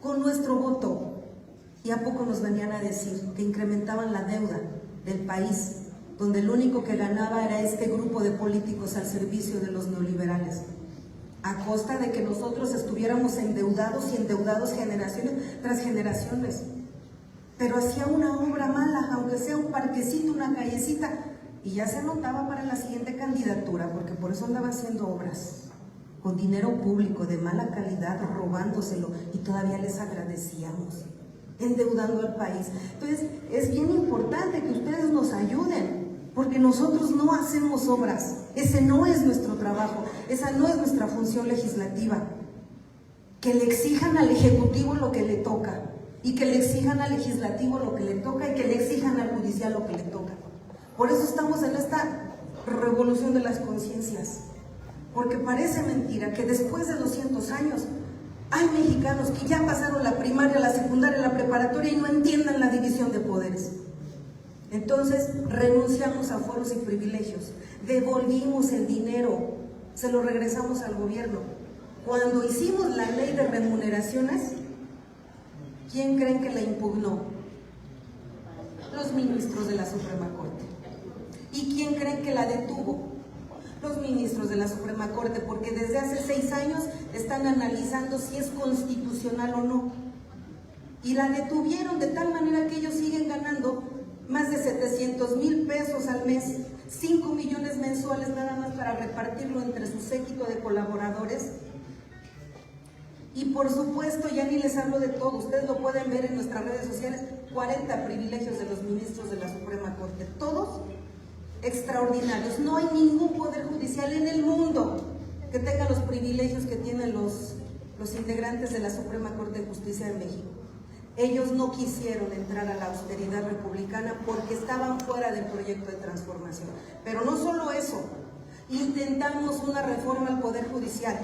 con nuestro voto. ¿Y a poco nos venían a decir que incrementaban la deuda del país, donde el único que ganaba era este grupo de políticos al servicio de los neoliberales? A costa de que nosotros estuviéramos endeudados y endeudados generaciones tras generaciones. Pero hacía una obra mala, aunque sea un parquecito, una callecita, y ya se notaba para la siguiente candidatura, porque por eso andaba haciendo obras con dinero público de mala calidad, robándoselo, y todavía les agradecíamos, endeudando al país. Entonces es bien importante que ustedes nos ayuden, porque nosotros no hacemos obras, ese no es nuestro trabajo, esa no es nuestra función legislativa. Que le exijan al Ejecutivo lo que le toca, y que le exijan al Legislativo lo que le toca, y que le exijan al Judicial lo que le toca. Por eso estamos en esta revolución de las conciencias, porque parece mentira que después de 200 años hay mexicanos que ya pasaron la primaria, la secundaria, la preparatoria y no entiendan la división de poderes. Entonces renunciamos a fueros y privilegios, devolvimos el dinero, se lo regresamos al gobierno. Cuando hicimos la ley de remuneraciones, ¿quién creen que la impugnó? Los ministros de la Suprema Corte. ¿Y quién creen que la detuvo? Los ministros de la Suprema Corte, porque desde hace 6 años están analizando si es constitucional o no. Y la detuvieron de tal manera que ellos siguen ganando más de 700,000 pesos al mes, 5 millones mensuales nada más para repartirlo entre su séquito de colaboradores. Y por supuesto, ya ni les hablo de todo, ustedes lo pueden ver en nuestras redes sociales, 40 privilegios de los ministros de la Suprema Corte, todos extraordinarios. No hay ningún poder judicial en el mundo que tenga los privilegios que tienen los integrantes de la Suprema Corte de Justicia de México. Ellos no quisieron entrar a la austeridad republicana porque estaban fuera del proyecto de transformación. Pero no solo eso, intentamos una reforma al Poder Judicial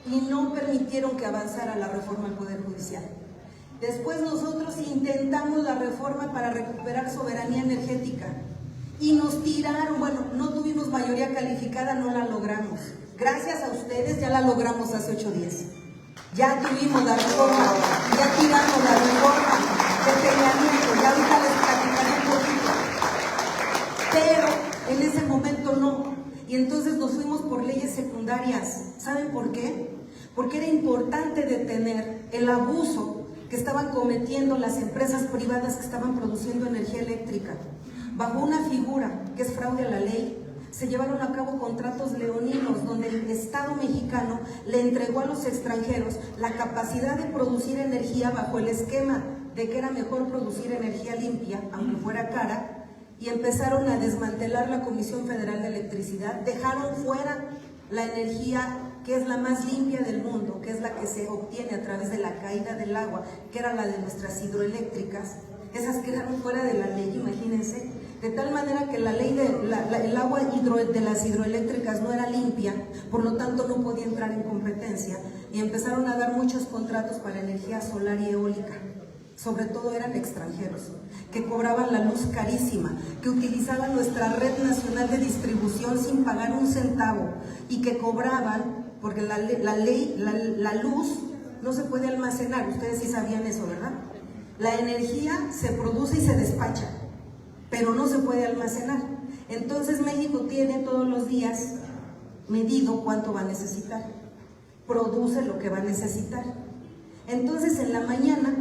y no permitieron que avanzara la reforma al Poder Judicial. Después nosotros intentamos la reforma para recuperar soberanía energética y nos tiraron, bueno, no tuvimos mayoría calificada, no la logramos. Gracias a ustedes ya la logramos hace 8 días. Ya tuvimos la reforma, ya tiramos la reforma de Peña Nieto, ya ahorita les platicaré un poquito. Pero en ese momento no. Y entonces nos fuimos por leyes secundarias. ¿Saben por qué? Porque era importante detener el abuso que estaban cometiendo las empresas privadas que estaban produciendo energía eléctrica. Bajo una figura que es fraude a la ley, se llevaron a cabo contratos leoninos donde el Estado mexicano le entregó a los extranjeros la capacidad de producir energía bajo el esquema de que era mejor producir energía limpia, aunque fuera cara, y empezaron a desmantelar la Comisión Federal de Electricidad, dejaron fuera la energía que es la más limpia del mundo, que es la que se obtiene a través de la caída del agua, que era la de nuestras hidroeléctricas. Esas quedaron fuera de la ley, imagínense, de tal manera que la ley el agua de las hidroeléctricas no era limpia, por lo tanto no podía entrar en competencia, y empezaron a dar muchos contratos para energía solar y eólica. Sobre todo eran extranjeros, que cobraban la luz carísima, que utilizaban nuestra red nacional de distribución sin pagar un centavo, y que cobraban, porque la luz no se puede almacenar, ustedes sí sabían eso, ¿verdad? La energía se produce y se despacha, pero no se puede almacenar. Entonces México tiene todos los días medido cuánto va a necesitar, produce lo que va a necesitar. Entonces en la mañana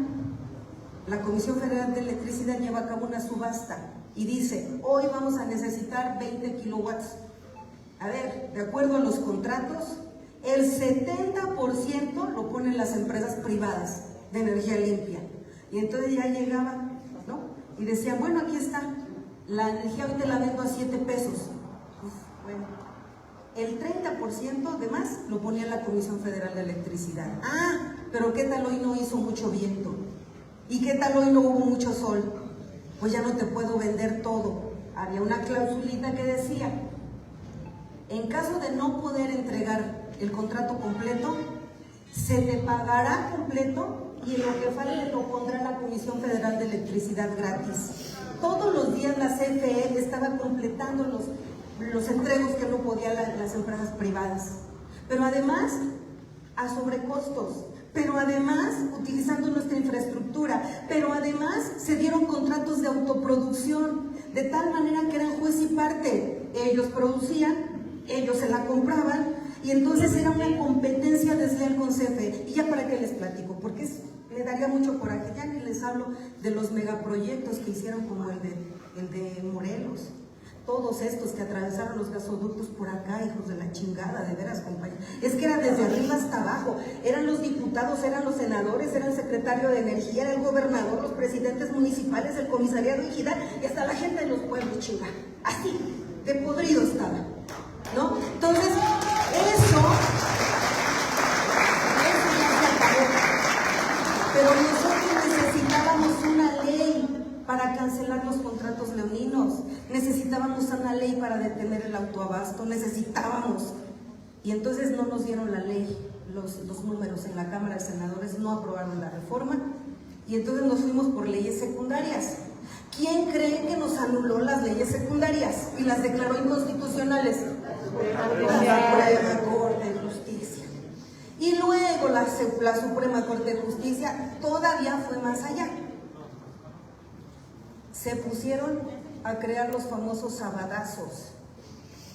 la Comisión Federal de Electricidad lleva a cabo una subasta y dice, hoy vamos a necesitar 20 kilowatts. A ver, de acuerdo a los contratos, el 70% lo ponen las empresas privadas de energía limpia. Y entonces ya llegaban, ¿no? Y decían, bueno, aquí está, la energía hoy te la vendo a 7 pesos. Bueno, el 30% de más lo ponía la Comisión Federal de Electricidad. Ah, pero ¿qué tal hoy no hizo mucho viento? ¿Y qué tal hoy no hubo mucho sol? Pues ya no te puedo vender todo. Había una clausulita que decía, en caso de no poder entregar el contrato completo, se te pagará completo y lo que falte lo pondrá la Comisión Federal de Electricidad gratis. Todos los días la CFE estaba completando los entregos que no podían las empresas privadas, pero además a sobrecostos, pero además utilizando nuestra infraestructura, pero además se dieron contratos de autoproducción, de tal manera que eran juez y parte. Ellos producían, ellos se la compraban, y entonces era una competencia desleal con CFE. Y ya para qué les platico, porque me daría mucho coraje, ya ni les hablo de los megaproyectos que hicieron como el de Morelos. Todos estos que atravesaron los gasoductos por acá, hijos de la chingada, de veras, compañeros. Es que era desde arriba hasta abajo. Eran los diputados, eran los senadores, era el secretario de Energía, era el gobernador, los presidentes municipales, el comisariado ejidal y hasta la gente de los pueblos, chingada. Así, de podrido estaba, ¿no? Entonces, eso ya se acabó. Pero nosotros necesitábamos una ley para cancelar los contratos leoninos, necesitábamos una ley para detener el autoabasto, necesitábamos. Y entonces no nos dieron la ley, los números en la Cámara de Senadores, no aprobaron la reforma, y entonces nos fuimos por leyes secundarias. ¿Quién cree que nos anuló las leyes secundarias y las declaró inconstitucionales? La Suprema Corte de Justicia. Y luego la Suprema Corte de Justicia todavía fue más allá. Se pusieron a crear los famosos sabadazos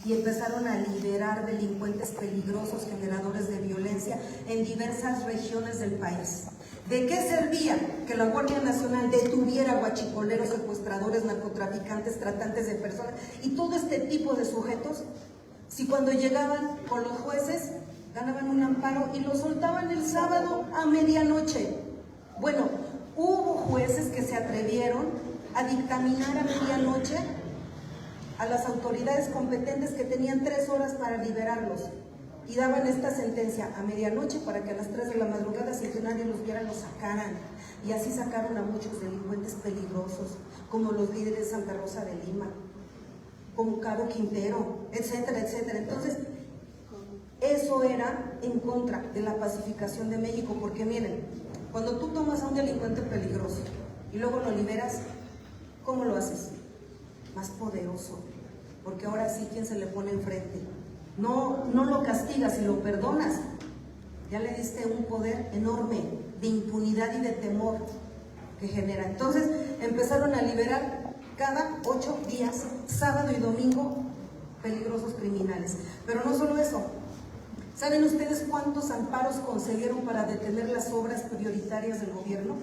y empezaron a liberar delincuentes peligrosos, generadores de violencia en diversas regiones del país. ¿De qué servía que la Guardia Nacional detuviera guachicoleros, secuestradores, narcotraficantes, tratantes de personas y todo este tipo de sujetos, si cuando llegaban con los jueces ganaban un amparo y los soltaban el sábado a medianoche? Bueno, hubo jueces que se atrevieron a dictaminar a medianoche a las autoridades competentes que tenían 3 horas para liberarlos, y daban esta sentencia a medianoche para que a las 3 de la madrugada, sin que nadie los viera, los sacaran. Y así sacaron a muchos delincuentes peligrosos, como los líderes de Santa Rosa de Lima, como Cabo Quintero, etcétera, etcétera. Entonces, eso era en contra de la pacificación de México, porque miren, cuando tú tomas a un delincuente peligroso y luego lo liberas, ¿cómo lo haces? Más poderoso, porque ahora sí, ¿quién se le pone enfrente? No lo castigas y lo perdonas. Ya le diste un poder enorme de impunidad y de temor que genera. Entonces empezaron a liberar cada 8 días, sábado y domingo, peligrosos criminales. Pero no solo eso. ¿Saben ustedes cuántos amparos concedieron para detener las obras prioritarias del gobierno?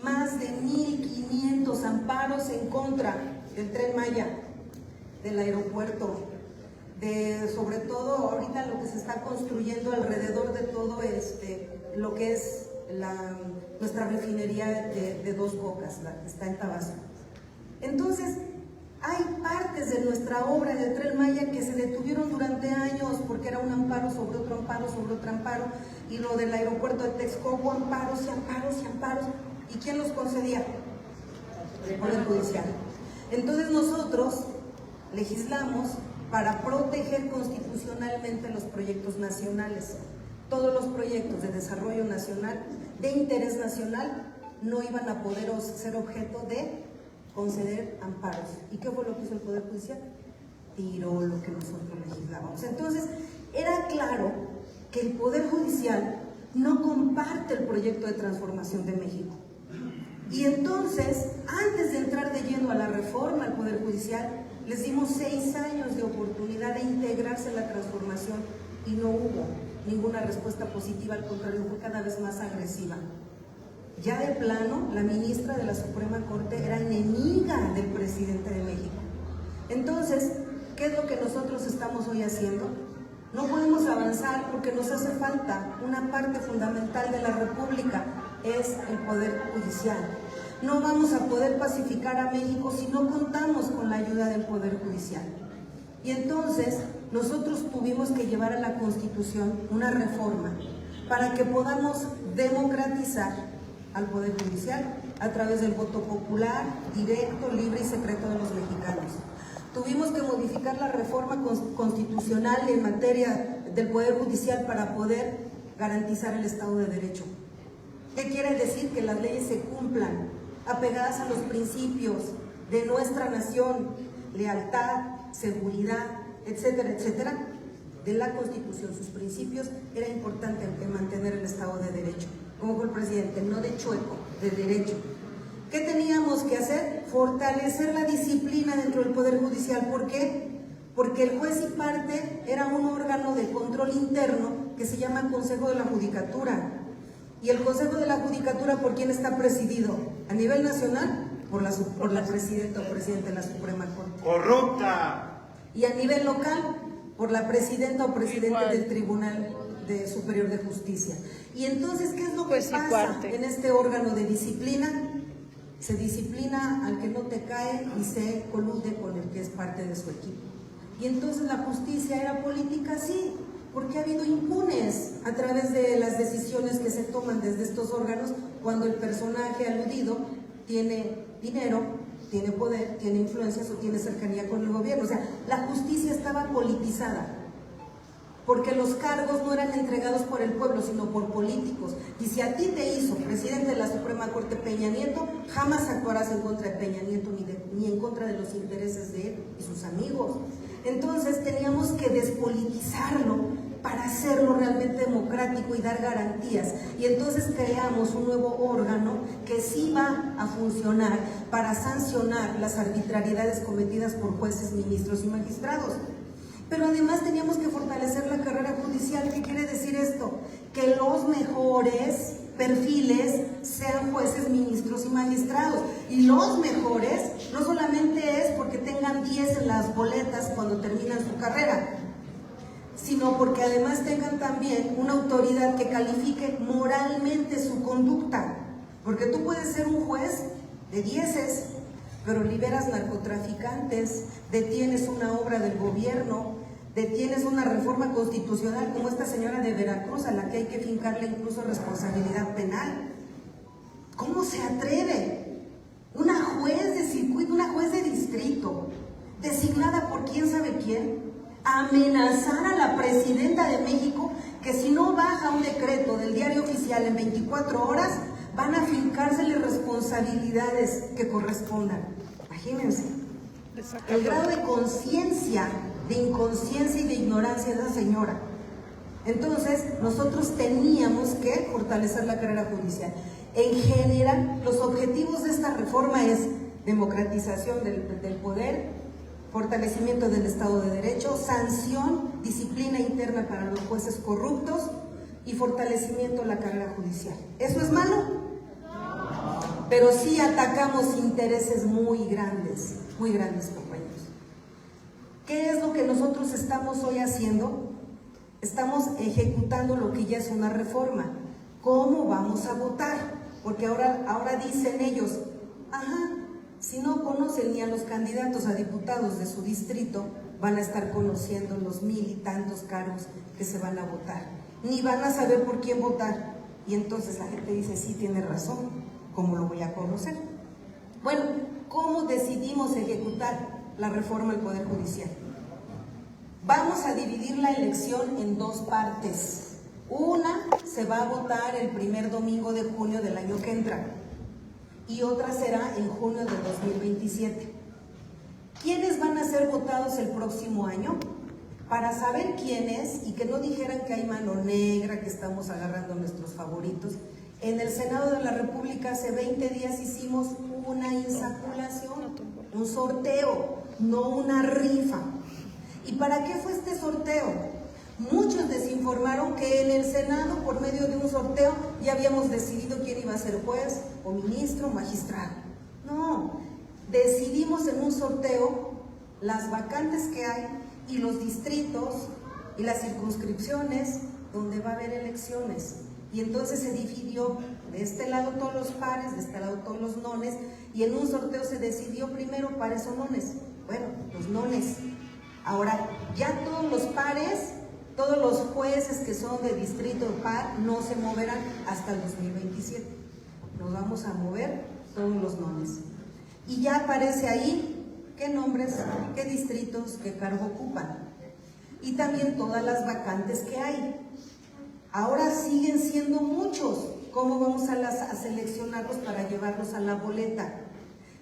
Más de 1,500 amparos en contra del Tren Maya, del aeropuerto, sobre todo ahorita lo que se está construyendo alrededor de todo lo que es nuestra refinería de Dos Bocas, la que está en Tabasco. Entonces, hay partes de nuestra obra del Tren Maya que se detuvieron durante años porque era un amparo sobre otro amparo, sobre otro amparo, y lo del aeropuerto de Texcoco, amparos y amparos y amparos. ¿Y quién los concedía? El Poder Judicial. Entonces nosotros legislamos para proteger constitucionalmente los proyectos nacionales. Todos los proyectos de desarrollo nacional, de interés nacional, no iban a poder ser objeto de conceder amparos. ¿Y qué fue lo que hizo el Poder Judicial? Tiró lo que nosotros legislábamos. Entonces, era claro que el Poder Judicial no comparte el proyecto de transformación de México. Y entonces, antes de entrar de lleno a la reforma al Poder Judicial, les dimos 6 años de oportunidad de integrarse en la transformación y no hubo ninguna respuesta positiva, al contrario, fue cada vez más agresiva. Ya de plano, la ministra de la Suprema Corte era enemiga del presidente de México. Entonces, ¿qué es lo que nosotros estamos hoy haciendo? No podemos avanzar porque nos hace falta una parte fundamental de la República, es el Poder Judicial. No vamos a poder pacificar a México si no contamos con la ayuda del Poder Judicial. Y entonces nosotros tuvimos que llevar a la Constitución una reforma para que podamos democratizar al Poder Judicial a través del voto popular, directo, libre y secreto de los mexicanos. Tuvimos que modificar la reforma constitucional en materia del Poder Judicial para poder garantizar el Estado de Derecho. ¿Qué quiere decir? Que las leyes se cumplan, apegadas a los principios de nuestra nación: lealtad, seguridad, etcétera, etcétera, de la Constitución, sus principios, era importante mantener el Estado de Derecho. Como fue el presidente, no de chueco, de derecho. ¿Qué teníamos que hacer? Fortalecer la disciplina dentro del Poder Judicial. ¿Por qué? Porque el juez y parte era un órgano de control interno que se llama Consejo de la Judicatura. Y el Consejo de la Judicatura, ¿por quién está presidido? A nivel nacional, por la presidenta o presidente de la Suprema Corte. ¡Corrupta! Y a nivel local, por la presidenta o presidente Igual. del Tribunal Superior de Justicia. Y entonces, ¿qué es lo que Pues sí, pasa parte. en este órgano de disciplina? Se disciplina al que no te cae y se colude con el que es parte de su equipo. Y entonces la justicia era política, sí, porque ha habido impunes a través de las decisiones que se toman desde estos órganos cuando el personaje aludido tiene dinero, tiene poder, tiene influencias o tiene cercanía con el gobierno. O sea, la justicia estaba politizada, porque los cargos no eran entregados por el pueblo, sino por políticos. Y si a ti te hizo presidente de la Suprema Corte Peña Nieto, jamás actuarás en contra de Peña Nieto ni en contra de los intereses de él y sus amigos. Entonces teníamos que despolitizarlo para hacerlo realmente democrático y dar garantías. Y entonces creamos un nuevo órgano que sí va a funcionar para sancionar las arbitrariedades cometidas por jueces, ministros y magistrados. Pero además teníamos que fortalecer la carrera judicial. ¿Qué quiere decir esto? Que los mejores perfiles sean jueces, ministros y magistrados. Y los mejores no solamente es porque tengan 10 en las boletas cuando terminan su carrera, sino porque además tengan también una autoridad que califique moralmente su conducta. Porque tú puedes ser un juez de 10, pero liberas narcotraficantes, detienes una obra del gobierno, detienes una reforma constitucional como esta señora de Veracruz, a la que hay que fincarle incluso responsabilidad penal. ¿Cómo se atreve una juez de circuito, una juez de distrito, designada por quién sabe quién, a amenazar a la presidenta de México que si no baja un decreto del Diario Oficial en 24 horas, van a fincársele responsabilidades que correspondan? Imagínense el grado de conciencia, de inconsciencia y de ignorancia de esa señora. Entonces, nosotros teníamos que fortalecer la carrera judicial. En general, los objetivos de esta reforma es democratización del poder, fortalecimiento del Estado de Derecho, sanción, disciplina interna para los jueces corruptos y fortalecimiento de la carrera judicial. ¿Eso es malo? Pero sí atacamos intereses muy grandes, compañeros. ¿Qué es lo que nosotros estamos hoy haciendo? Estamos ejecutando lo que ya es una reforma. ¿Cómo vamos a votar? Porque ahora dicen ellos, si no conocen ni a los candidatos a diputados de su distrito, van a estar conociendo los 1000 y tantos cargos que se van a votar. Ni van a saber por quién votar. Y entonces la gente dice, sí, tiene razón, ¿cómo lo voy a conocer? Bueno, ¿cómo decidimos ejecutar la reforma del Poder Judicial? Vamos a dividir la elección en dos partes. Una se va a votar el primer domingo de junio del año que entra y otra será en junio de 2027. ¿Quiénes van a ser votados el próximo año? Para saber quiénes y que no dijeran que hay mano negra, que estamos agarrando a nuestros favoritos. En el Senado de la República hace 20 días hicimos una insaculación, un sorteo, no una rifa. ¿Y para qué fue este sorteo? Muchos desinformaron que en el Senado, por medio de un sorteo, ya habíamos decidido quién iba a ser juez o ministro o magistrado. No, decidimos en un sorteo las vacantes que hay y los distritos y las circunscripciones donde va a haber elecciones. Y entonces se dividió de este lado todos los pares, de este lado todos los nones, y en un sorteo se decidió primero pares o nones. Bueno, los nones. Ahora, ya todos los pares, todos los jueces que son de distrito par, no se moverán hasta el 2027. Nos vamos a mover todos los nones. Y ya aparece ahí qué nombres, qué distritos, qué cargo ocupan. Y también todas las vacantes que hay. Ahora siguen siendo muchos. ¿Cómo vamos a seleccionarlos para llevarlos a la boleta?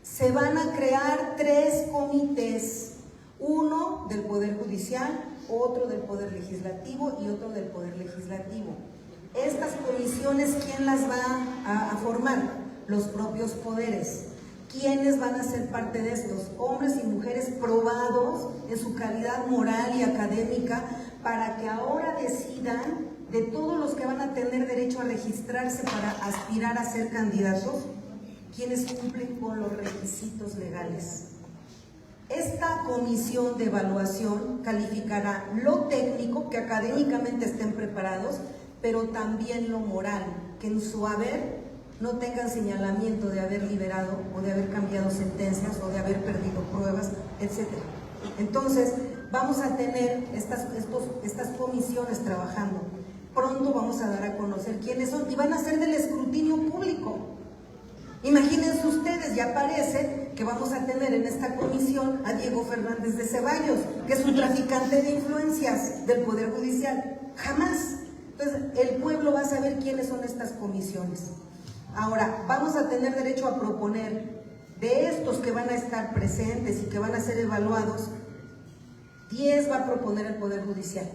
Se van a crear 3 comités. Uno del Poder Judicial, otro del Poder Legislativo y otro del Poder Legislativo. Estas comisiones, ¿quién las va a formar? Los propios poderes. ¿Quiénes van a ser parte de estos? Hombres y mujeres probados en su calidad moral y académica para que ahora decidan de todos los que van a tener derecho a registrarse para aspirar a ser candidatos, quienes cumplen con los requisitos legales. Esta comisión de evaluación calificará lo técnico, que académicamente estén preparados, pero también lo moral, que en su haber no tengan señalamiento de haber liberado o de haber cambiado sentencias o de haber perdido pruebas, etc. Entonces, vamos a tener estas comisiones trabajando. Pronto vamos a dar a conocer quiénes son y van a ser del escrutinio público. Imagínense ustedes, ya parece que vamos a tener en esta comisión a Diego Fernández de Ceballos, que es un traficante de influencias del Poder Judicial. Jamás. Entonces, el pueblo va a saber quiénes son estas comisiones. Ahora, vamos a tener derecho a proponer de estos que van a estar presentes y que van a ser evaluados, 10 va a proponer el Poder Judicial,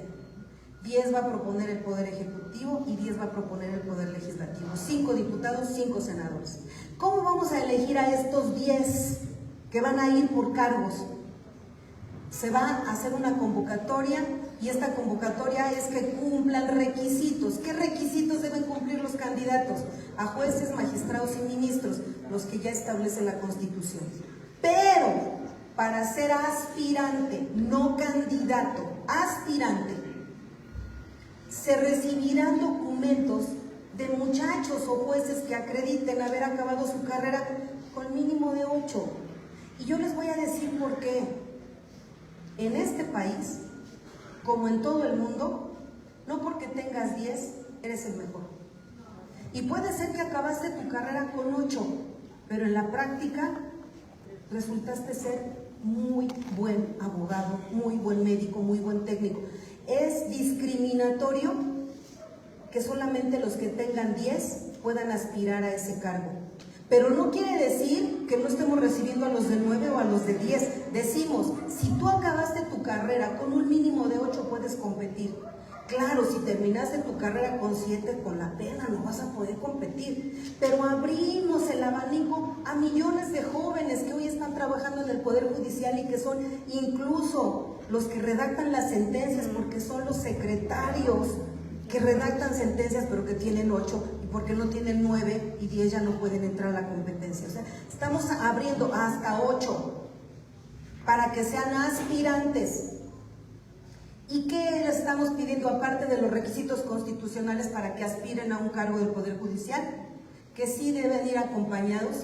10 va a proponer el Poder Ejecutivo y 10 va a proponer el Poder Legislativo. 5 diputados, 5 senadores. ¿Cómo vamos a elegir a estos 10 que van a ir por cargos? Se va a hacer una convocatoria y esta convocatoria es que cumplan requisitos. ¿Qué requisitos deben cumplir los candidatos? A jueces, magistrados y ministros, los que ya establece la Constitución. Pero para ser aspirante, no candidato, aspirante, se recibirán documentos de muchachos o jueces que acrediten haber acabado su carrera con mínimo de 8. Y yo les voy a decir por qué. En este país, como en todo el mundo, no porque tengas 10, eres el mejor. Y puede ser que acabaste tu carrera con 8, pero en la práctica resultaste ser muy buen abogado, muy buen médico, muy buen técnico. Es discriminatorio que solamente los que tengan 10 puedan aspirar a ese cargo. Pero no quiere decir que no estemos recibiendo a los de 9 o a los de 10. Decimos, si tú acabaste tu carrera con un mínimo de 8 puedes competir. Claro, si terminaste tu carrera con 7, con la pena no vas a poder competir. Pero abrimos el abanico a millones de jóvenes que hoy están trabajando en el Poder Judicial y que son incluso los que redactan las sentencias, porque son los secretarios que redactan sentencias pero que tienen 8 y porque no tienen 9 y 10 ya no pueden entrar a la competencia. O sea, estamos abriendo hasta 8 para que sean aspirantes. ¿Y qué les estamos pidiendo aparte de los requisitos constitucionales para que aspiren a un cargo del Poder Judicial? Que sí deben ir acompañados,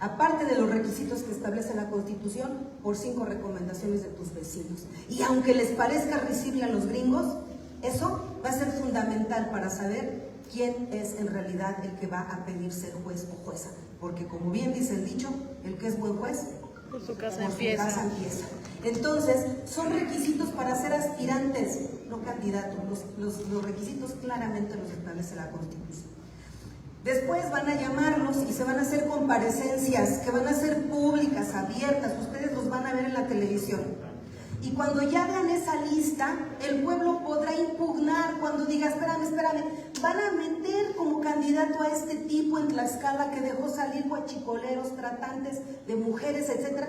aparte de los requisitos que establece la Constitución, por 5 recomendaciones de tus vecinos. Y aunque les parezca risible a los gringos, eso va a ser fundamental para saber quién es en realidad el que va a pedir ser juez o jueza. Porque como bien dice el dicho, el que es buen juez, por su casa por empieza. su casa empieza. Entonces, son requisitos para ser aspirantes, no candidatos. Los requisitos claramente los establece la Constitución. Después van a llamarlos y se van a hacer comparecencias que van a ser públicas, abiertas. Ustedes los van a ver en la televisión. Y cuando ya vean esa lista, el pueblo podrá impugnar cuando diga, espérame, van a meter como candidato a este tipo en Tlaxcala que dejó salir guachicoleros, tratantes de mujeres, etc.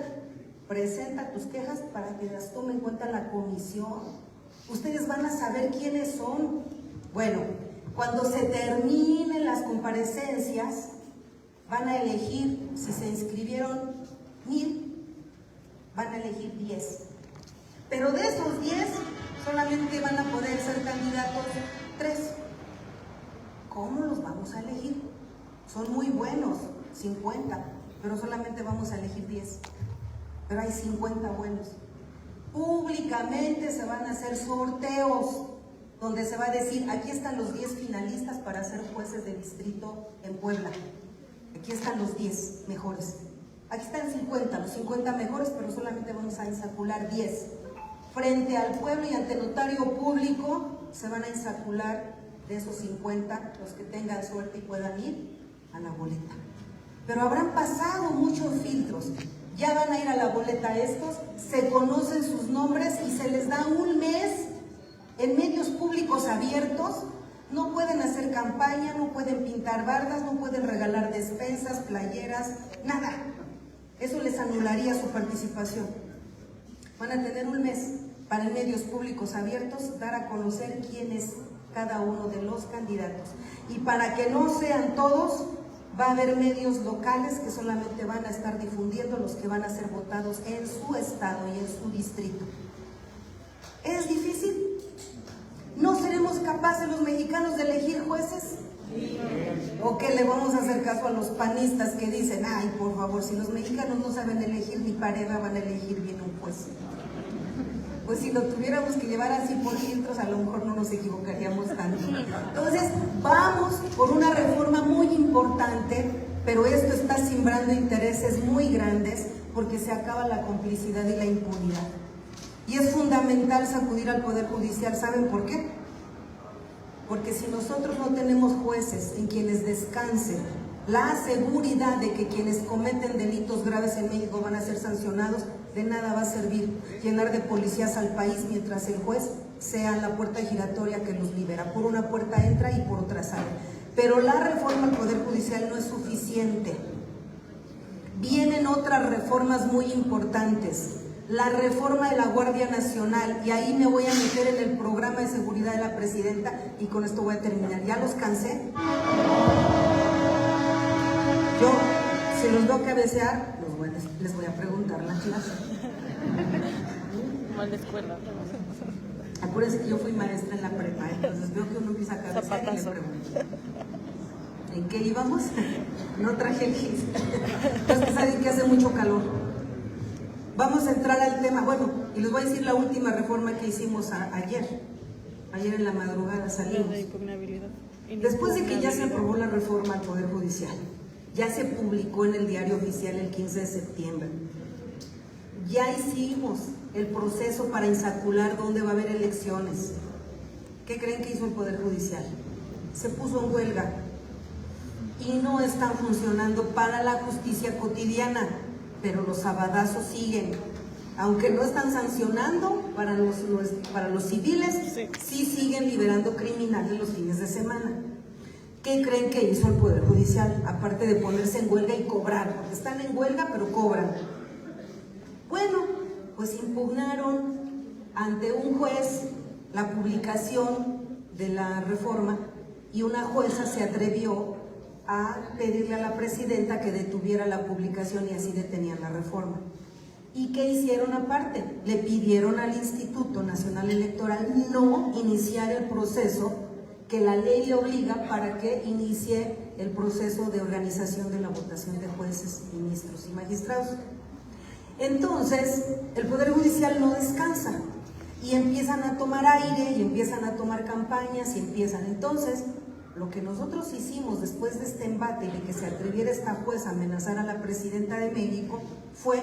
Presenta tus quejas para que las tome en cuenta la comisión. Ustedes van a saber quiénes son. Bueno, cuando se terminen las comparecencias, van a elegir, si se inscribieron 1000, van a elegir 10. Pero de esos 10, solamente van a poder ser candidatos 3. ¿Cómo los vamos a elegir? Son muy buenos, 50, pero solamente vamos a elegir 10. Pero hay 50 buenos. Públicamente se van a hacer sorteos, donde se va a decir, aquí están los 10 finalistas para ser jueces de distrito en Puebla. Aquí están los 10 mejores. Aquí están 50, los 50 mejores, pero solamente vamos a insacular 10. Frente al pueblo y ante notario público se van a insacular de esos 50 los que tengan suerte y puedan ir a la boleta. Pero habrán pasado muchos filtros. Ya van a ir a la boleta estos, se conocen sus nombres y se les da un mes en medios públicos abiertos. No pueden hacer campaña, no pueden pintar bardas, no pueden regalar despensas, playeras, nada. Eso les anularía su participación. Van a tener un mes para en medios públicos abiertos dar a conocer quién es cada uno de los candidatos. Y para que no sean todos, va a haber medios locales que solamente van a estar difundiendo los que van a ser votados en su estado y en su distrito. ¿Es difícil? ¿No seremos capaces los mexicanos de elegir jueces? ¿O qué le vamos a hacer caso a los panistas que dicen, ay, por favor, si los mexicanos no saben elegir ni pareja, van a elegir bien un juez? Pues si lo tuviéramos que llevar así por filtros, a lo mejor no nos equivocaríamos tanto. Entonces, vamos por una reforma muy importante, pero esto está simbrando intereses muy grandes porque se acaba la complicidad y la impunidad. Y es fundamental sacudir al Poder Judicial. ¿Saben por qué? Porque si nosotros no tenemos jueces en quienes descanse la seguridad de que quienes cometen delitos graves en México van a ser sancionados, de nada va a servir llenar de policías al país mientras el juez sea la puerta giratoria que los libera. Por una puerta entra y por otra sale. Pero la reforma al Poder Judicial no es suficiente. Vienen otras reformas muy importantes. La reforma de la Guardia Nacional, y ahí me voy a meter en el programa de seguridad de la presidenta y con esto voy a terminar. ¿Ya los cansé? Yo, si los veo cabecear, les voy a preguntar la clase. Mal de escuela. Acuérdense que yo fui maestra en la prepa, entonces veo que uno empieza a cabecear y le pregunto. ¿En qué íbamos? No traje el gis. Entonces saben que hace mucho calor. Vamos a entrar al tema, bueno, y les voy a decir la última reforma que hicimos ayer en la madrugada salimos. Después de que ya se aprobó la reforma al Poder Judicial, ya se publicó en el Diario Oficial el 15 de septiembre, ya hicimos el proceso para insacular dónde va a haber elecciones. ¿Qué creen que hizo el Poder Judicial? Se puso en huelga y no están funcionando para la justicia cotidiana. Pero los sabadazos siguen, aunque no están sancionando para los civiles, sí siguen liberando criminales los fines de semana. ¿Qué creen que hizo el Poder Judicial? Aparte de ponerse en huelga y cobrar, porque están en huelga pero cobran. Bueno, pues impugnaron ante un juez la publicación de la reforma y una jueza se atrevió a pedirle a la presidenta que detuviera la publicación y así detenían la reforma. ¿Y qué hicieron aparte? Le pidieron al Instituto Nacional Electoral no iniciar el proceso que la ley le obliga para que inicie el proceso de organización de la votación de jueces, ministros y magistrados. Entonces, el Poder Judicial no descansa y empiezan a tomar aire y empiezan a tomar campañas y empiezan. Entonces, lo que nosotros hicimos después de este embate y de que se atreviera esta jueza a amenazar a la presidenta de México fue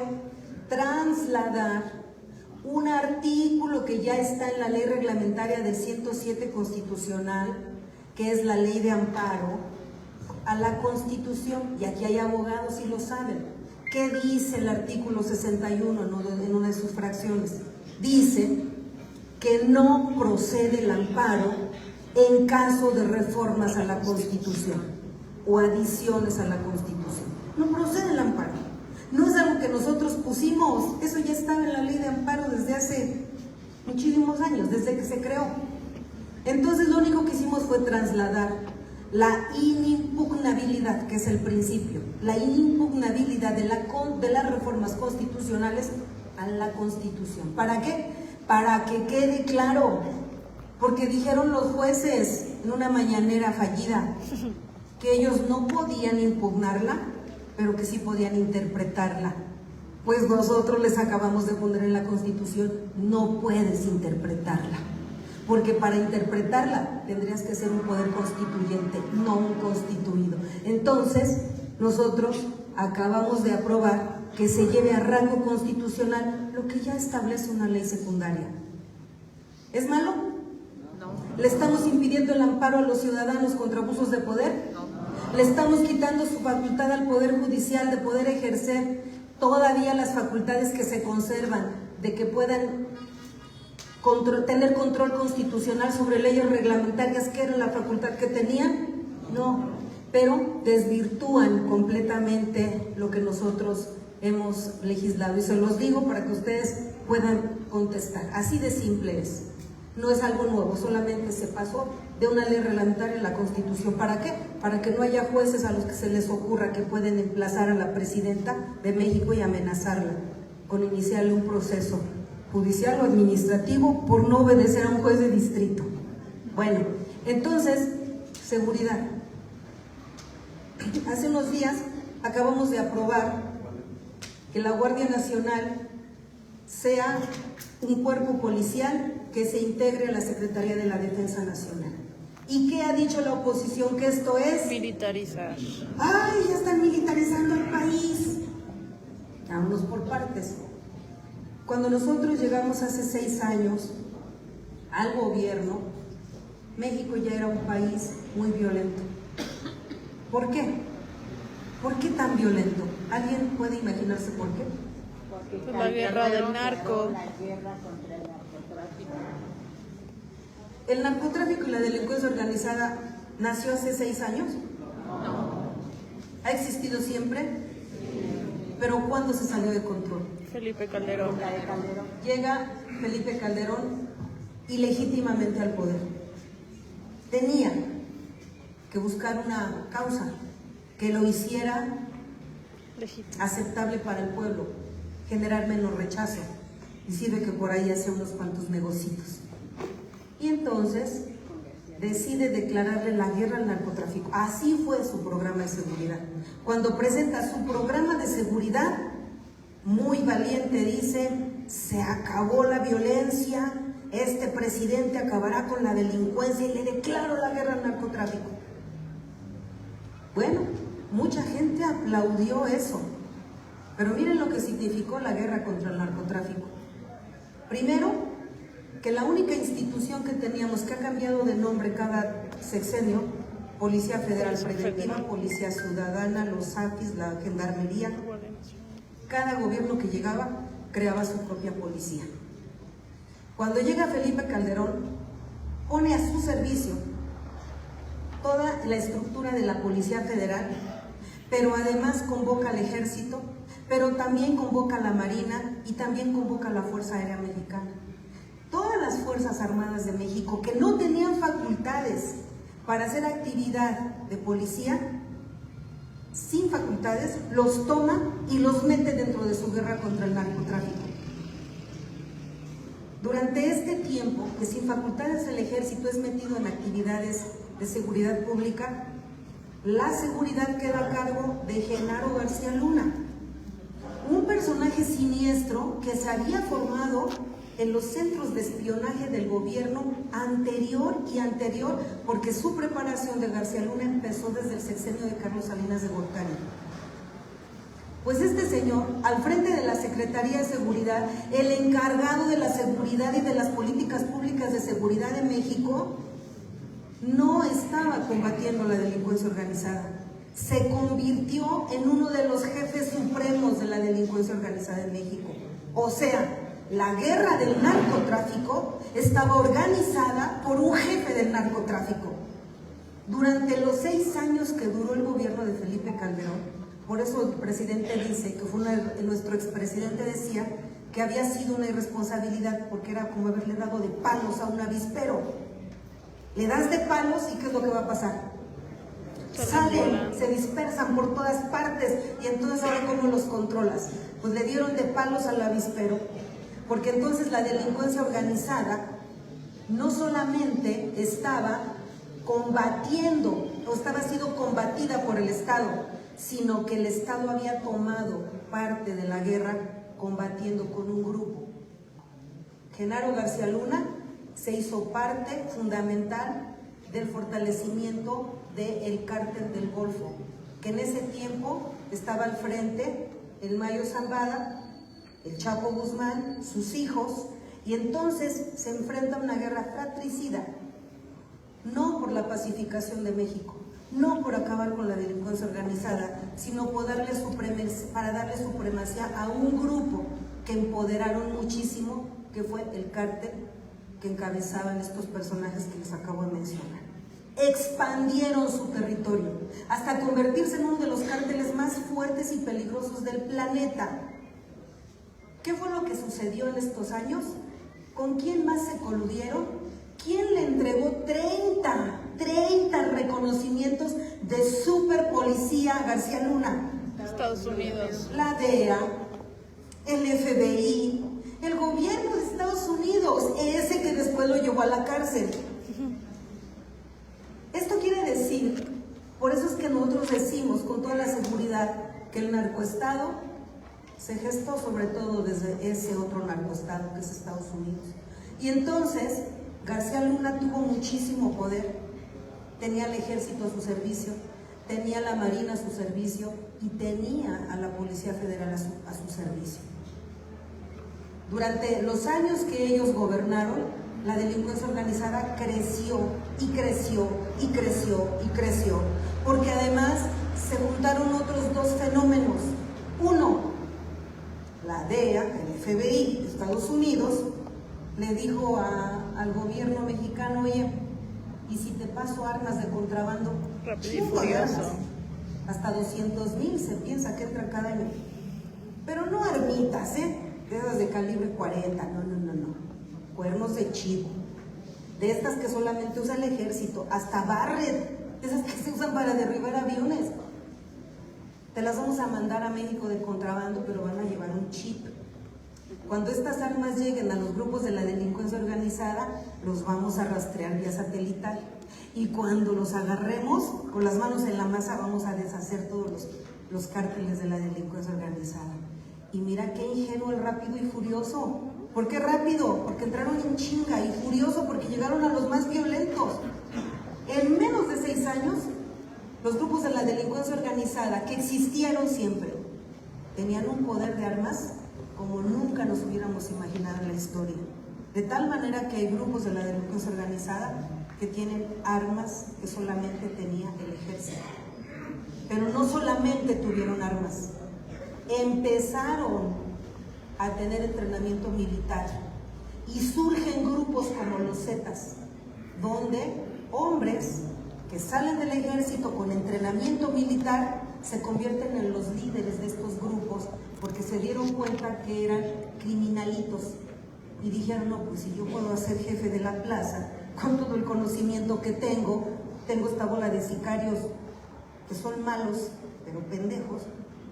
trasladar un artículo que ya está en la ley reglamentaria del 107 constitucional, que es la ley de amparo, a la Constitución. Y aquí hay abogados y lo saben. ¿Qué dice el artículo 61 en una de sus fracciones? Dice que no procede el amparo en caso de reformas a la Constitución o adiciones a la Constitución. No procede el amparo. No es algo que nosotros pusimos, eso ya estaba en la ley de amparo desde hace muchísimos años, desde que se creó. Entonces lo único que hicimos fue trasladar la inimpugnabilidad, que es el principio, la inimpugnabilidad de las reformas constitucionales a la Constitución. ¿Para qué? Para que quede claro. Porque dijeron los jueces en una mañanera fallida que ellos no podían impugnarla, pero que sí podían interpretarla. Pues nosotros les acabamos de poner en la Constitución, no puedes interpretarla, porque para interpretarla tendrías que ser un poder constituyente, no un constituido. Entonces, nosotros acabamos de aprobar que se lleve a rango constitucional lo que ya establece una ley secundaria. ¿Es malo? ¿Le estamos impidiendo el amparo a los ciudadanos contra abusos de poder? ¿Le estamos quitando su facultad al Poder Judicial de poder ejercer todavía las facultades que se conservan de que puedan tener control constitucional sobre leyes reglamentarias, que era la facultad que tenían, no, pero desvirtúan completamente lo que nosotros hemos legislado, y se los digo para que ustedes puedan contestar. Así de simple es, no es algo nuevo, solamente se pasó de una ley reglamentaria a la Constitución. ¿Para qué? Para que no haya jueces a los que se les ocurra que pueden emplazar a la presidenta de México y amenazarla con iniciarle un proceso judicial o administrativo por no obedecer a un juez de distrito. Bueno, entonces, seguridad. Hace unos días acabamos de aprobar que la Guardia Nacional sea un cuerpo policial que se integre a la Secretaría de la Defensa Nacional. ¿Y qué ha dicho la oposición? Que esto es militarizar. ¡Ay, ya están militarizando el país! Vámonos por partes. Cuando nosotros llegamos hace 6 años al gobierno, México ya era un país muy violento. ¿Por qué? ¿Por qué tan violento? ¿Alguien puede imaginarse por qué? Pues la guerra del narco. ¿El narcotráfico y la delincuencia organizada nació hace 6 años? No. ¿Ha existido siempre? ¿Pero cuándo se salió de control? Felipe Calderón. Llega Felipe Calderón ilegítimamente al poder. Tenía que buscar una causa que lo hiciera Legítimo. aceptable para el pueblo, generar menos rechazo. Y sirve que por ahí hace unos cuantos negocios. Y entonces decide declararle la guerra al narcotráfico. Así fue su programa de seguridad. Cuando presenta su programa de seguridad, muy valiente dice: se acabó la violencia, este presidente acabará con la delincuencia y le declaro la guerra al narcotráfico. Bueno, mucha gente aplaudió eso, pero miren lo que significó la guerra contra el narcotráfico. Primero, que la única institución que teníamos, que ha cambiado de nombre cada sexenio, Policía Federal Preventiva, Policía Ciudadana, los AFIS, la Gendarmería, cada gobierno que llegaba creaba su propia policía. Cuando llega Felipe Calderón, pone a su servicio toda la estructura de la Policía Federal, pero además convoca al Ejército, pero también convoca a la Marina y también convoca a la Fuerza Aérea Mexicana. Todas las Fuerzas Armadas de México que no tenían facultades para hacer actividad de policía, sin facultades, los toma y los mete dentro de su guerra contra el narcotráfico. Durante este tiempo que sin facultades el ejército es metido en actividades de seguridad pública, la seguridad queda a cargo de Genaro García Luna, un personaje siniestro que se había formado en los centros de espionaje del gobierno anterior, porque su preparación de García Luna empezó desde el sexenio de Carlos Salinas de Gortari. Pues este señor, al frente de la Secretaría de Seguridad, el encargado de la seguridad y de las políticas públicas de seguridad de México, no estaba combatiendo la delincuencia organizada. Se convirtió en uno de los jefes supremos de la delincuencia organizada en México. O sea, la guerra del narcotráfico estaba organizada por un jefe del narcotráfico. Durante los 6 años que duró el gobierno de Felipe Calderón, por eso el presidente dice, que fue nuestro expresidente decía que había sido una irresponsabilidad, porque era como haberle dado de palos a un avispero. Le das de palos y ¿qué es lo que va a pasar? Salen, se dispersan por todas partes, y entonces ahora ¿cómo los controlas? Pues le dieron de palos al avispero, porque entonces la delincuencia organizada no solamente estaba combatiendo o estaba siendo combatida por el Estado, sino que el Estado había tomado parte de la guerra combatiendo con un grupo. Genaro García Luna se hizo parte fundamental del fortalecimiento del cártel del Golfo, que en ese tiempo estaba al frente el Mayo Zambada, el Chapo Guzmán, sus hijos, y entonces se enfrenta a una guerra fratricida, no por la pacificación de México, no por acabar con la delincuencia organizada, sino para darle supremacía a un grupo que empoderaron muchísimo, que fue el cártel que encabezaban estos personajes que les acabo de mencionar. Expandieron su territorio hasta convertirse en uno de los cárteles más fuertes y peligrosos del planeta. ¿Qué fue lo que sucedió en estos años? ¿Con quién más se coludieron? ¿Quién le entregó 30 reconocimientos de superpolicía a García Luna? Estados Unidos. La DEA, el FBI, el gobierno de Estados Unidos, ese que después lo llevó a la cárcel. Esto quiere decir, por eso es que nosotros decimos con toda la seguridad que el narcoestado se gestó sobre todo desde ese otro narcoestado que es Estados Unidos. Y entonces García Luna tuvo muchísimo poder, tenía el ejército a su servicio, tenía la marina a su servicio y tenía a la Policía Federal a su servicio. Durante los años que ellos gobernaron, la delincuencia organizada creció y creció y creció y creció, porque además se juntaron otros dos fenómenos. Uno, la DEA, el FBI de Estados Unidos, le dijo al gobierno mexicano: oye, ¿y si te paso armas de contrabando? Rápido y Furioso. Hasta 200,000 se piensa que entra cada año. Pero no armitas, de esas de calibre 40, no. Cuernos de chivo, de estas que solamente usa el ejército, hasta Barrett, esas que se usan para derribar aviones. Te las vamos a mandar a México de contrabando, pero van a llevar un chip. Cuando estas armas lleguen a los grupos de la delincuencia organizada, los vamos a rastrear vía satelital. Y cuando los agarremos, con las manos en la masa, vamos a deshacer todos los cárteles de la delincuencia organizada. Y mira qué ingenuo el Rápido y Furioso. ¿Por qué rápido? Porque entraron en chinga, y furioso porque llegaron a los más violentos. En menos de 6 años, los grupos de la delincuencia organizada, que existieron siempre, tenían un poder de armas como nunca nos hubiéramos imaginado en la historia. De tal manera que hay grupos de la delincuencia organizada que tienen armas que solamente tenía el ejército. Pero no solamente tuvieron armas, empezaron a tener entrenamiento militar y surgen grupos como los Zetas, donde hombres que salen del ejército con entrenamiento militar se convierten en los líderes de estos grupos porque se dieron cuenta que eran criminalitos y dijeron: no, pues si yo puedo ser jefe de la plaza con todo el conocimiento que tengo esta bola de sicarios que son malos pero pendejos,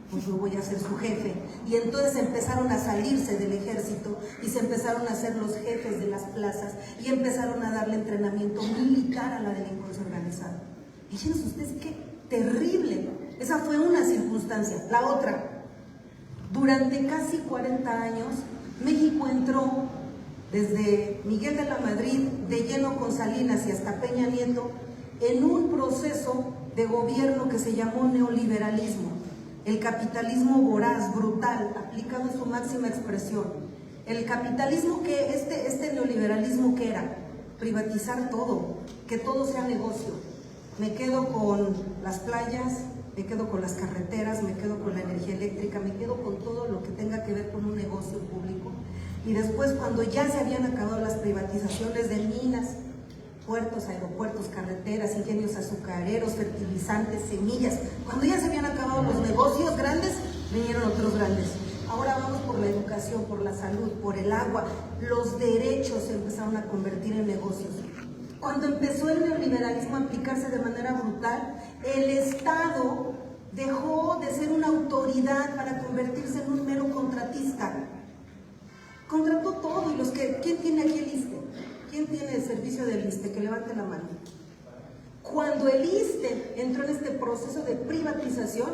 pues yo voy a ser su jefe. Y entonces empezaron a salirse del ejército y se empezaron a ser los jefes de las plazas y empezaron a darle entrenamiento militar a la delincuencia organizada. Fíjense ustedes qué terrible. Esa fue una circunstancia. La otra, durante casi 40 años, México entró desde Miguel de la Madrid de lleno con Salinas y hasta Peña Nieto en un proceso de gobierno que se llamó neoliberalismo. El capitalismo voraz, brutal, aplicado en su máxima expresión. El capitalismo que, este neoliberalismo que era, privatizar todo, que todo sea negocio. Me quedo con las playas, me quedo con las carreteras, me quedo con la energía eléctrica, me quedo con todo lo que tenga que ver con un negocio público. Y después, cuando ya se habían acabado las privatizaciones de minas, puertos, aeropuertos, carreteras, ingenios azucareros, fertilizantes, semillas. Cuando ya se habían acabado los negocios grandes, vinieron otros grandes. Ahora vamos por la educación, por la salud, por el agua. Los derechos se empezaron a convertir en negocios. Cuando empezó el neoliberalismo a aplicarse de manera brutal, el Estado dejó de ser una autoridad para convertirse en un mero contratista. Contrató todo. Y ¿quién tiene aquí el ISSSTE? ¿Quién tiene el servicio del ISSSTE? Que levante la mano. Cuando el ISSSTE entró en este proceso de privatización,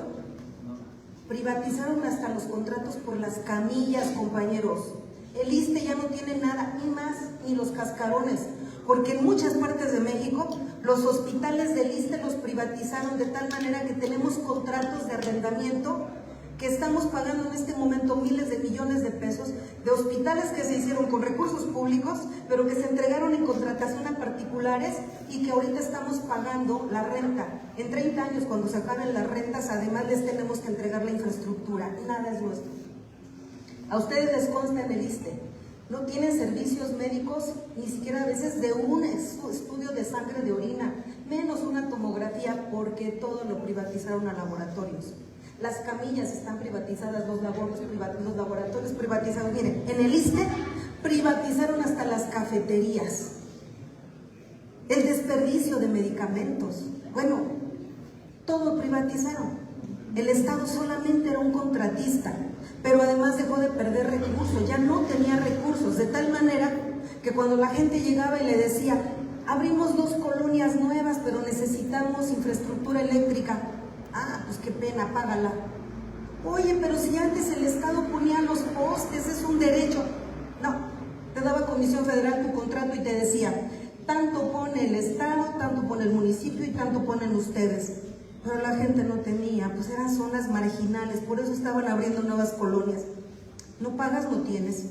privatizaron hasta los contratos por las camillas, compañeros. El ISSSTE ya no tiene nada, ni más, ni los cascarones, porque en muchas partes de México los hospitales del ISSSTE los privatizaron de tal manera que tenemos contratos de arrendamiento que estamos pagando en este momento miles de millones de pesos de hospitales que se hicieron con recursos públicos, pero que se entregaron en contratación a particulares y que ahorita estamos pagando la renta. En 30 años, cuando se acaben las rentas, además les tenemos que entregar la infraestructura. Nada es nuestro. A ustedes les consta en el ISSSTE, no tienen servicios médicos, ni siquiera a veces de un estudio de sangre, de orina, menos una tomografía, porque todo lo privatizaron a laboratorios. Las camillas están privatizadas, los laboratorios privatizados. Miren, en el ISSSTE privatizaron hasta las cafeterías, el desperdicio de medicamentos. Bueno, todo privatizaron. El Estado solamente era un contratista, pero además dejó de perder recursos, ya no tenía recursos, de tal manera que cuando la gente llegaba y le decía, abrimos 2 colonias nuevas, pero necesitamos infraestructura eléctrica. Ah, pues qué pena, págala. Oye, pero si antes el Estado ponía los postes, es un derecho. No, te daba Comisión Federal tu contrato y te decía, tanto pone el Estado, tanto pone el municipio y tanto ponen ustedes. Pero la gente no tenía, pues eran zonas marginales, por eso estaban abriendo nuevas colonias. No pagas, no tienes,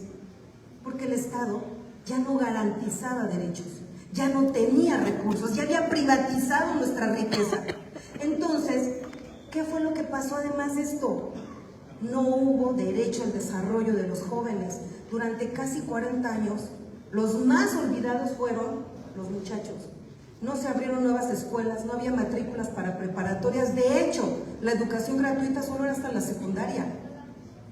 porque el Estado ya no garantizaba derechos, ya no tenía recursos, ya había privatizado nuestra riqueza. Entonces, ¿qué fue lo que pasó además de esto? No hubo derecho al desarrollo de los jóvenes. Durante casi 40 años, los más olvidados fueron los muchachos. No se abrieron nuevas escuelas, no había matrículas para preparatorias. De hecho, la educación gratuita solo era hasta la secundaria.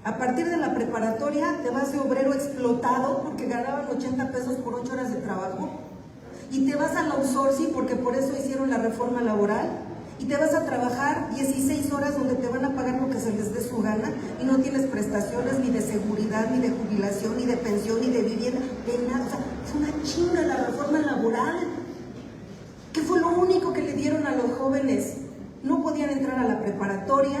A partir de la preparatoria te vas de obrero explotado porque ganaban 80 pesos por 8 horas de trabajo. Y te vas al outsourcing porque por eso hicieron la reforma laboral. Y te vas a trabajar 16 horas donde te van a pagar lo que se les dé su gana y no tienes prestaciones ni de seguridad, ni de jubilación, ni de pensión, ni de vivienda, de nada. O sea, es una chinga la reforma laboral. ¿Qué fue lo único que le dieron a los jóvenes? No podían entrar a la preparatoria,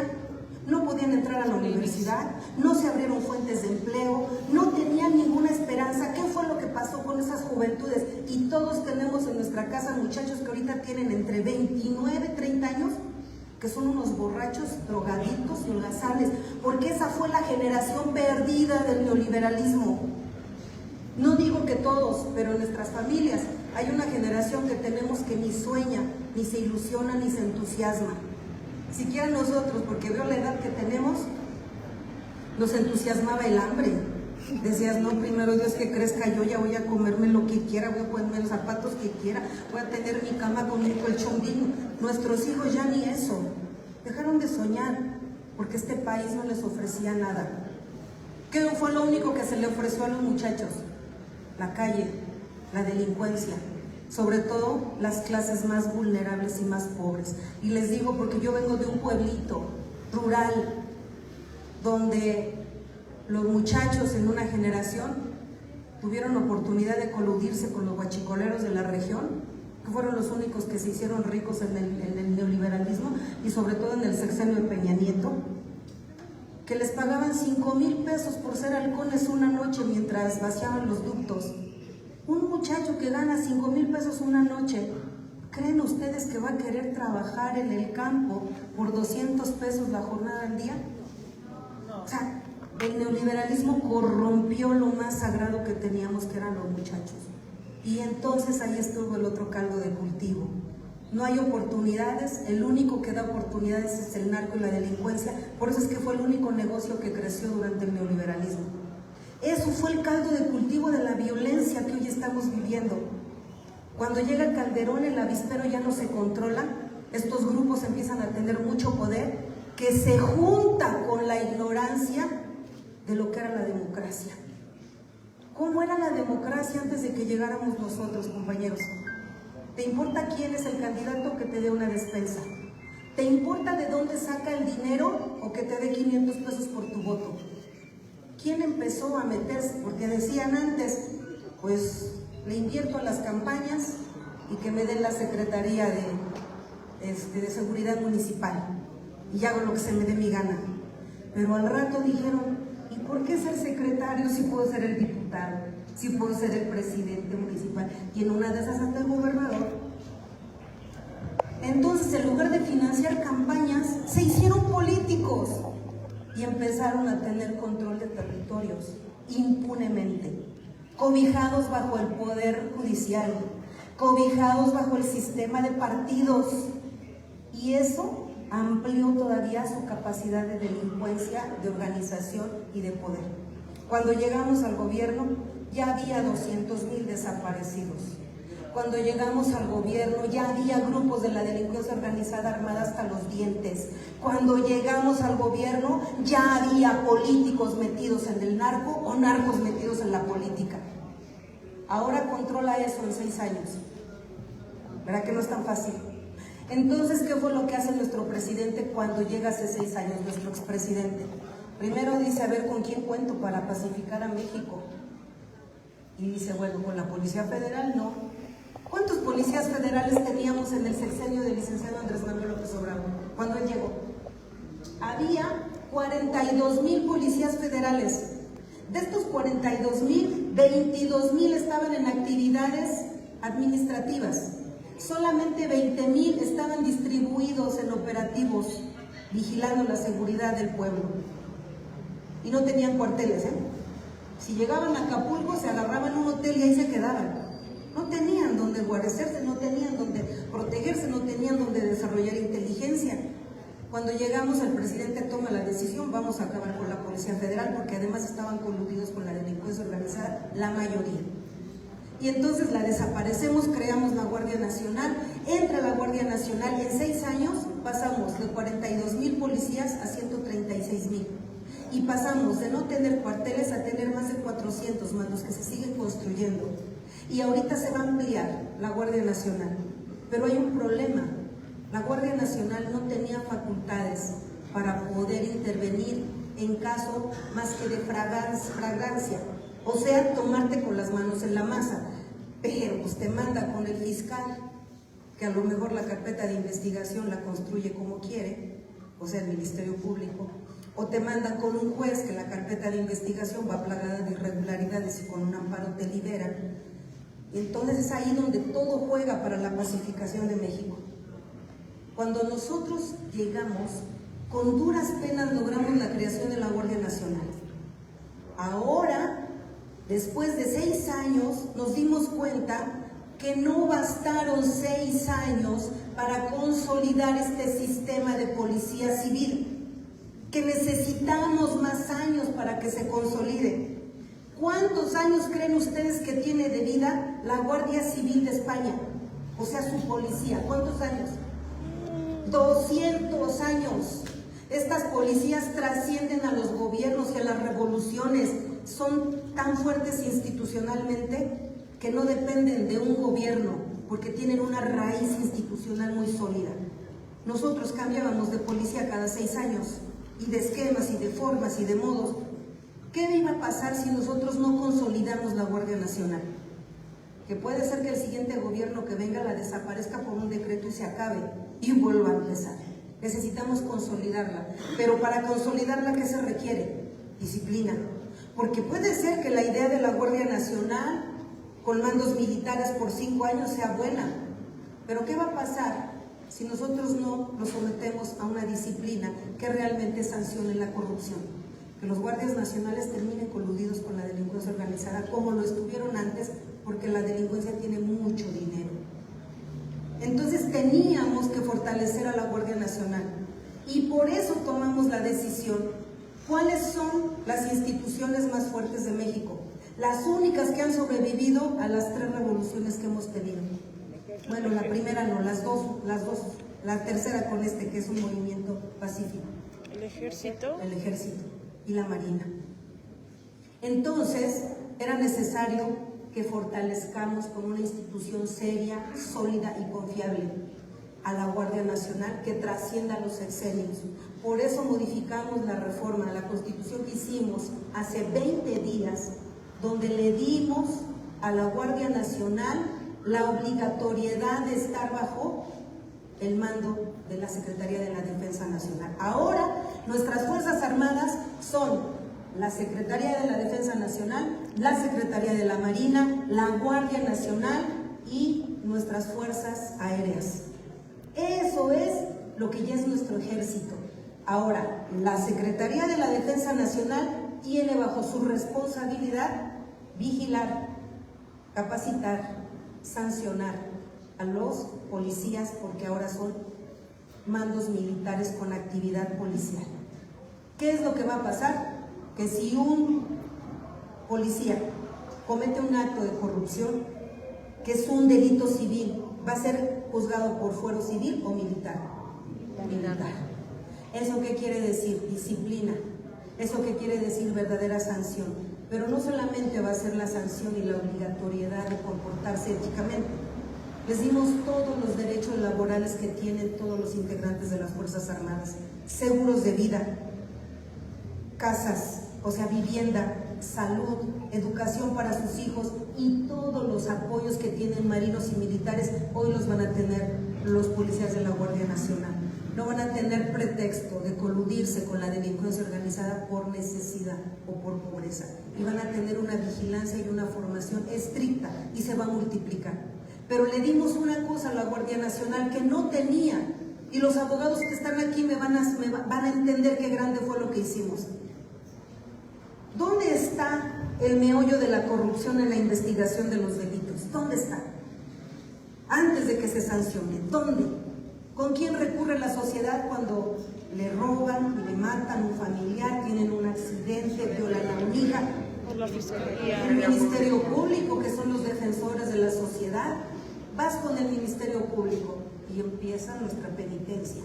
no podían entrar a la universidad, no se abrieron fuentes de empleo, no tenían ninguna esperanza. ¿Qué fue lo que pasó con esas juventudes? Y todos tenemos en nuestra casa muchachos que ahorita tienen entre 29 y 30 años, que son unos borrachos, drogaditos y holgazanes, porque esa fue la generación perdida del neoliberalismo. No digo que todos, pero en nuestras familias hay una generación que tenemos que ni sueña, ni se ilusiona, ni se entusiasma. Siquiera nosotros, porque veo la edad que tenemos, nos entusiasmaba el hambre. Decías, no, primero Dios que crezca yo, ya voy a comerme lo que quiera, voy a ponerme los zapatos que quiera, voy a tener mi cama con mi colchón digno. Nuestros hijos ya ni eso. Dejaron de soñar, porque este país no les ofrecía nada. ¿Qué fue lo único que se le ofreció a los muchachos? La calle, la delincuencia, sobre todo las clases más vulnerables y más pobres. Y les digo porque yo vengo de un pueblito rural donde los muchachos en una generación tuvieron oportunidad de coludirse con los guachicoleros de la región, que fueron los únicos que se hicieron ricos en el neoliberalismo y sobre todo en el sexenio de Peña Nieto, que les pagaban 5,000 pesos por ser halcones una noche mientras vaciaban los ductos. Un muchacho que gana 5,000 pesos una noche, ¿creen ustedes que va a querer trabajar en el campo por 200 pesos la jornada al día? O sea, el neoliberalismo corrompió lo más sagrado que teníamos, que eran los muchachos. Y entonces ahí estuvo el otro caldo de cultivo. No hay oportunidades, el único que da oportunidades es el narco y la delincuencia, por eso es que fue el único negocio que creció durante el neoliberalismo. Eso fue el caldo de cultivo de la violencia que hoy estamos viviendo. Cuando llega Calderón, el avispero ya no se controla, estos grupos empiezan a tener mucho poder, que se junta con la ignorancia de lo que era la democracia. ¿Cómo era la democracia antes de que llegáramos nosotros, compañeros? ¿Te importa quién es el candidato que te dé una despensa? ¿Te importa de dónde saca el dinero o que te dé 500 pesos por tu voto? ¿Quién empezó a meterse? Porque decían antes, pues le invierto a las campañas y que me den la Secretaría de Seguridad Municipal y hago lo que se me dé mi gana. Pero al rato dijeron, ¿y por qué ser secretario si puedo ser el diputado? Si puedo ser el presidente municipal, y en una de esas hasta el gobernador. Entonces, en lugar de financiar campañas, se hicieron políticos. y empezaron a tener control de territorios impunemente, cobijados bajo el poder judicial, cobijados bajo el sistema de partidos, y eso amplió todavía su capacidad de delincuencia, de organización y de poder. Cuando llegamos al gobierno ya había 200,000 desaparecidos. Cuando llegamos al gobierno ya había grupos de la delincuencia organizada armada hasta los dientes. Cuando llegamos al gobierno ya había políticos metidos en el narco o narcos metidos en la política. Ahora controla eso en 6 años. ¿Verdad que no es tan fácil? Entonces, ¿qué fue lo que hace nuestro presidente cuando llega hace 6 años, nuestro expresidente? Primero dice, a ver, ¿con quién cuento para pacificar a México? Y dice, bueno, con la Policía Federal no. ¿Cuántos policías federales teníamos en el sexenio del licenciado Andrés Manuel López Obrador cuando él llegó? Había 42,000 policías federales. De estos 42,000, 22,000 estaban en actividades administrativas. Solamente 20,000 estaban distribuidos en operativos, vigilando la seguridad del pueblo. Y no tenían cuarteles, ¿eh? Si llegaban a Acapulco, se agarraban un hotel y ahí se quedaban. No tenían donde guarecerse, no tenían donde protegerse, no tenían donde desarrollar inteligencia. Cuando llegamos, el presidente toma la decisión, vamos a acabar con la Policía Federal, porque además estaban coludidos con la delincuencia organizada, la mayoría. Y entonces la desaparecemos, creamos la Guardia Nacional, entra la Guardia Nacional y en 6 años pasamos de 42,000 policías a 136,000. Y pasamos de no tener cuarteles a tener más de 400 más, los que se siguen construyendo. Y ahorita se va a ampliar la Guardia Nacional. Pero hay un problema. La Guardia Nacional no tenía facultades para poder intervenir en caso más que de fragancia. O sea, tomarte con las manos en la masa. Pero pues te manda con el fiscal, que a lo mejor la carpeta de investigación la construye como quiere, o sea, el Ministerio Público. O te manda con un juez que la carpeta de investigación va plagada de irregularidades y con un amparo te liberan. Y entonces es ahí donde todo juega para la pacificación de México. Cuando nosotros llegamos, con duras penas logramos la creación de la Guardia Nacional. Ahora, después de 6 años, nos dimos cuenta que no bastaron 6 años para consolidar este sistema de policía civil, que necesitamos más años para que se consolide. ¿Cuántos años creen ustedes que tiene de vida la Guardia Civil de España? O sea, su policía. ¿Cuántos años? 200 años. Estas policías trascienden a los gobiernos y a las revoluciones. Son tan fuertes institucionalmente que no dependen de un gobierno, porque tienen una raíz institucional muy sólida. Nosotros cambiábamos de policía cada 6 años, y de esquemas, y de formas, y de modos. ¿Qué iba a pasar si nosotros no consolidamos la Guardia Nacional? Que puede ser que el siguiente gobierno que venga la desaparezca por un decreto y se acabe, y vuelva a empezar. Necesitamos consolidarla. Pero para consolidarla, ¿qué se requiere? Disciplina. Porque puede ser que la idea de la Guardia Nacional con mandos militares por 5 años sea buena, pero ¿qué va a pasar si nosotros no nos sometemos a una disciplina que realmente sancione la corrupción? Que los guardias nacionales terminen coludidos con la delincuencia organizada como lo estuvieron antes, porque la delincuencia tiene mucho dinero. Entonces teníamos que fortalecer a la Guardia Nacional y por eso tomamos la decisión. ¿Cuáles son las instituciones más fuertes de México? Las únicas que han sobrevivido a las 3 revoluciones que hemos tenido. Bueno, la primera no, las dos, la tercera con que es un movimiento pacífico. ¿El ejército? El ejército y la marina. Entonces, era necesario que fortalezcamos como una institución seria, sólida y confiable a la Guardia Nacional, que trascienda los sexenios. Por eso modificamos la reforma, la Constitución que hicimos hace 20 días, donde le dimos a la Guardia Nacional la obligatoriedad de estar bajo el mando de la Secretaría de la Defensa Nacional. Ahora, nuestras Fuerzas Armadas son la Secretaría de la Defensa Nacional, la Secretaría de la Marina, la Guardia Nacional y nuestras Fuerzas Aéreas. Eso es lo que ya es nuestro ejército. Ahora, la Secretaría de la Defensa Nacional tiene bajo su responsabilidad vigilar, capacitar, sancionar a los policías, porque ahora son mandos militares con actividad policial. ¿Qué es lo que va a pasar? Que si un policía comete un acto de corrupción, que es un delito civil, va a ser juzgado por fuero civil o militar. Militar. ¿Eso qué quiere decir? Disciplina. ¿Eso qué quiere decir? Verdadera sanción. Pero no solamente va a ser la sanción y la obligatoriedad de comportarse éticamente. Les dimos todos los derechos laborales que tienen todos los integrantes de las Fuerzas Armadas. Seguros de vida, casas, o sea, vivienda, salud, educación para sus hijos y todos los apoyos que tienen marinos y militares, hoy los van a tener los policías de la Guardia Nacional. No van a tener pretexto de coludirse con la delincuencia organizada por necesidad o por pobreza. Y van a tener una vigilancia y una formación estricta y se va a multiplicar. Pero le dimos una cosa a la Guardia Nacional que no tenía. Y los abogados que están aquí me van a entender qué grande fue lo que hicimos. ¿Dónde está el meollo de la corrupción en la investigación de los delitos? ¿Dónde está? Antes de que se sancione, ¿dónde? ¿Con quién recurre la sociedad cuando le roban, le matan a un familiar, tienen un accidente, violan a una hija? Por la Fiscalía. El Ministerio Público, que son los defensores de la sociedad. Vas con el Ministerio Público y empieza nuestra penitencia.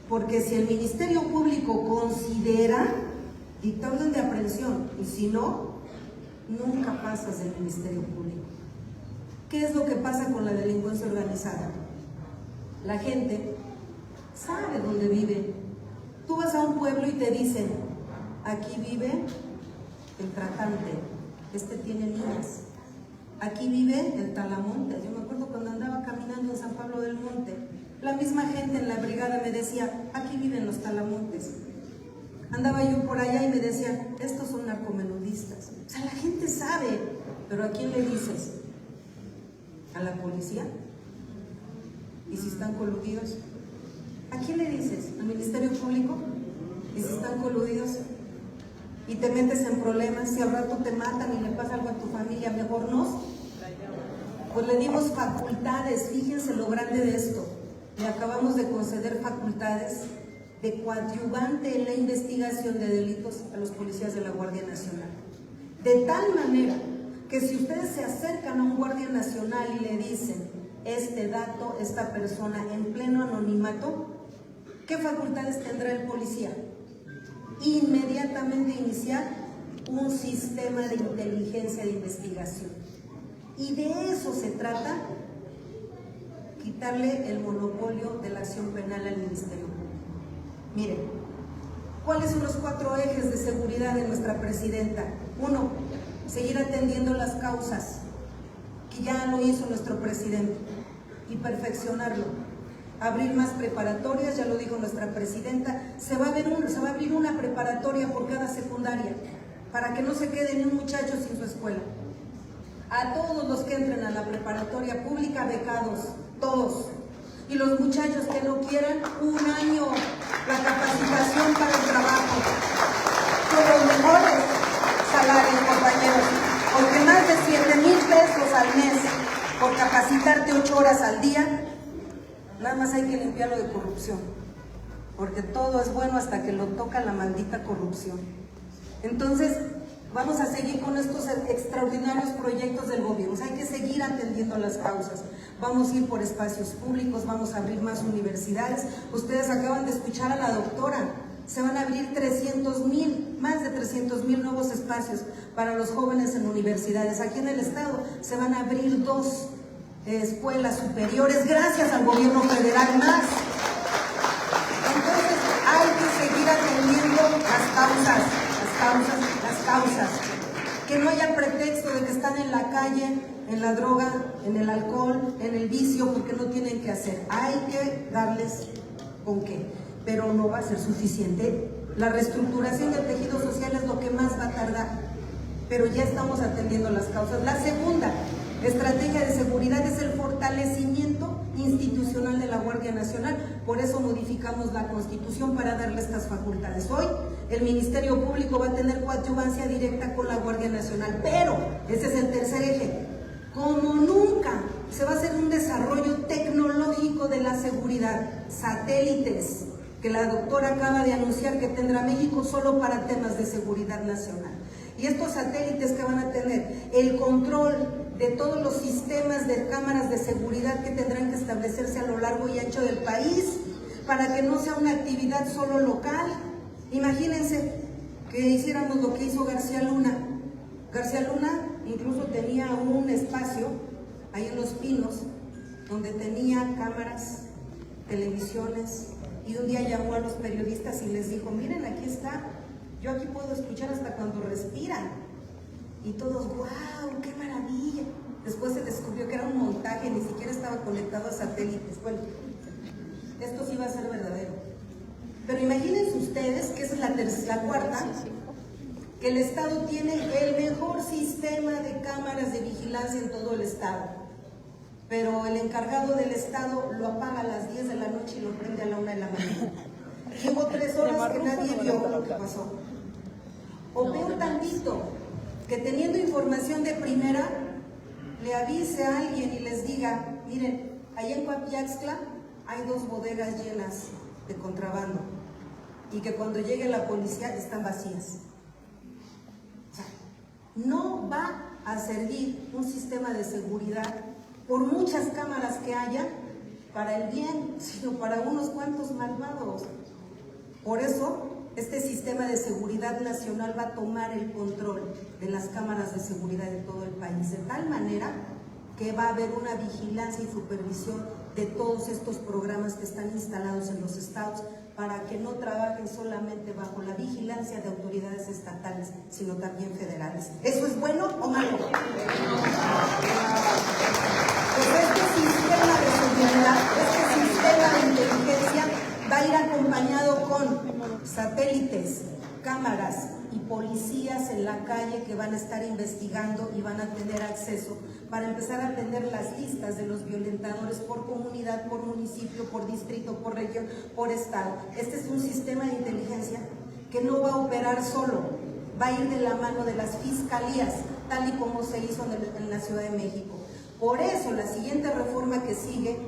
Porque si el Ministerio Público considera, dicta orden de aprehensión, y si no, nunca pasas del Ministerio Público. ¿Qué es lo que pasa con la delincuencia organizada? La gente sabe dónde vive. Tú vas a un pueblo y te dicen, aquí vive el tratante, este tiene niñas. Aquí vive el talamontes. Yo me acuerdo cuando andaba caminando en San Pablo del Monte, la misma gente en la brigada me decía, aquí viven los talamontes. Andaba yo por allá y me decían, estos son narcomenudistas. O sea, la gente sabe, pero ¿a quién le dices? ¿A la policía? ¿Y si están coludidos? ¿A quién le dices? ¿Al Ministerio Público? ¿Y si están coludidos? Y te metes en problemas, si al rato te matan y le pasa algo a tu familia, mejor no. Pues le dimos facultades, fíjense lo grande de esto. Le acabamos de conceder facultades de coadyuvante en la investigación de delitos a los policías de la Guardia Nacional. De tal manera que si ustedes se acercan a un Guardia Nacional y le dicen este dato, esta persona en pleno anonimato, ¿qué facultades tendrá el policía? Inmediatamente iniciar un sistema de inteligencia de investigación. Y de eso se trata, quitarle el monopolio de la acción penal al Ministerio Público. Miren, ¿cuáles son los 4 ejes de seguridad de nuestra presidenta? 1, seguir atendiendo las causas, que ya lo hizo nuestro presidente, y perfeccionarlo. Abrir más preparatorias, ya lo dijo nuestra presidenta, se va a abrir una preparatoria por cada secundaria, para que no se quede ni un muchacho sin su escuela. A todos los que entren a la preparatoria pública, becados, todos. Y los muchachos que no quieran, 1 año, la capacitación para el trabajo. Con los mejores salarios, compañeros, porque más de 7,000 pesos al mes por capacitarte 8 horas al día. Nada más hay que limpiarlo de corrupción, porque todo es bueno hasta que lo toca la maldita corrupción. Entonces, vamos a seguir con estos extraordinarios proyectos del gobierno. O sea, hay que seguir atendiendo las causas. Vamos a ir por espacios públicos, vamos a abrir más universidades. Ustedes acaban de escuchar a la doctora. Se van a abrir más de 300,000 nuevos espacios para los jóvenes en universidades. Aquí en el estado se van a abrir 2 escuelas superiores, gracias al gobierno federal más. Entonces hay que seguir atendiendo las causas. Que no haya pretexto de que están en la calle, en la droga, en el alcohol, en el vicio, porque no tienen que hacer. Hay que darles con qué, pero no va a ser suficiente. La reestructuración del tejido social es lo que más va a tardar, pero ya estamos atendiendo las causas. La segunda estrategia de seguridad es el fortalecimiento institucional de la Guardia Nacional. Por eso modificamos la Constitución para darle estas facultades. Hoy el Ministerio Público va a tener coadyuvancia directa con la Guardia Nacional, pero ese es el tercer eje. Como nunca se va a hacer un desarrollo tecnológico de la seguridad, satélites, que la doctora acaba de anunciar que tendrá México solo para temas de seguridad nacional. Y estos satélites que van a tener el control de todos los sistemas de cámaras de seguridad que tendrán que establecerse a lo largo y ancho del país, para que no sea una actividad solo local. Imagínense que hiciéramos lo que hizo García Luna. García Luna incluso tenía un espacio ahí en Los Pinos donde tenía cámaras, televisiones, y un día llamó a los periodistas y les dijo: miren, aquí está, yo aquí puedo escuchar hasta cuando respiran. Y todos, ¡wow! ¡Qué maravilla! Después se descubrió que era un montaje, ni siquiera estaba conectado a satélites. Bueno, esto sí va a ser verdadero. Pero imagínense ustedes que esa es la cuarta, que el Estado tiene el mejor sistema de cámaras de vigilancia en todo el Estado. Pero el encargado del Estado lo apaga a las 10 de la noche y lo prende a la 1 de la mañana. Y hubo 3 horas que nadie vio lo que pasó. O peor tantito, que teniendo información de primera, le avise a alguien y les diga: miren, allá en Coapiaxtla hay 2 bodegas llenas de contrabando, y que cuando llegue la policía están vacías. O sea, no va a servir un sistema de seguridad, por muchas cámaras que haya, para el bien, sino para unos cuantos malvados. Por eso, este sistema de seguridad nacional va a tomar el control de las cámaras de seguridad de todo el país, de tal manera que va a haber una vigilancia y supervisión de todos estos programas que están instalados en los estados, para que no trabajen solamente bajo la vigilancia de autoridades estatales, sino también federales. ¿Eso es bueno o malo? Pues este sistema de seguridad, este sistema de inteligencia va a ir acompañado con satélites, cámaras y policías en la calle que van a estar investigando y van a tener acceso para empezar a tener las listas de los violentadores por comunidad, por municipio, por distrito, por región, por estado. Este es un sistema de inteligencia que no va a operar solo, va a ir de la mano de las fiscalías, tal y como se hizo en la Ciudad de México. Por eso la siguiente reforma que sigue,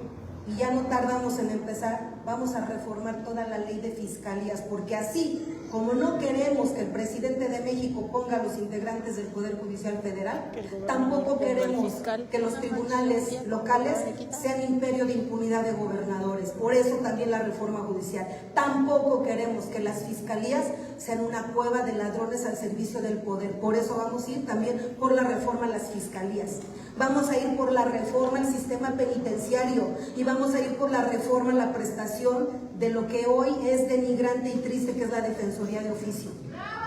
y ya no tardamos en empezar, vamos a reformar toda la ley de fiscalías, porque así como no queremos que el presidente de México ponga a los integrantes del Poder Judicial Federal, tampoco queremos que los tribunales locales sean imperio de impunidad de gobernadores. Por eso también la reforma judicial. Tampoco queremos que las fiscalías sean una cueva de ladrones al servicio del poder. Por eso vamos a ir también por la reforma a las fiscalías. Vamos a ir por la reforma al sistema penitenciario y vamos a ir por la reforma a la prestación de lo que hoy es denigrante y triste, que es la defensoría de oficio.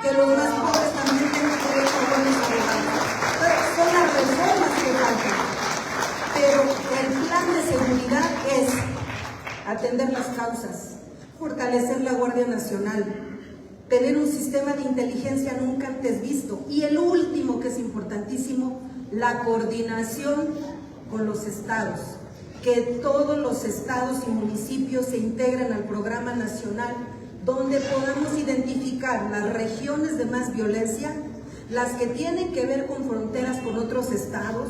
Que los más pobres también tengan derecho a buenos abogados. Son las reformas que faltan. Pero el plan de seguridad es atender las causas, fortalecer la Guardia Nacional, tener un sistema de inteligencia nunca antes visto, y el último, que es importantísimo, la coordinación con los estados, que todos los estados y municipios se integren al programa nacional, donde podamos identificar las regiones de más violencia, las que tienen que ver con fronteras con otros estados.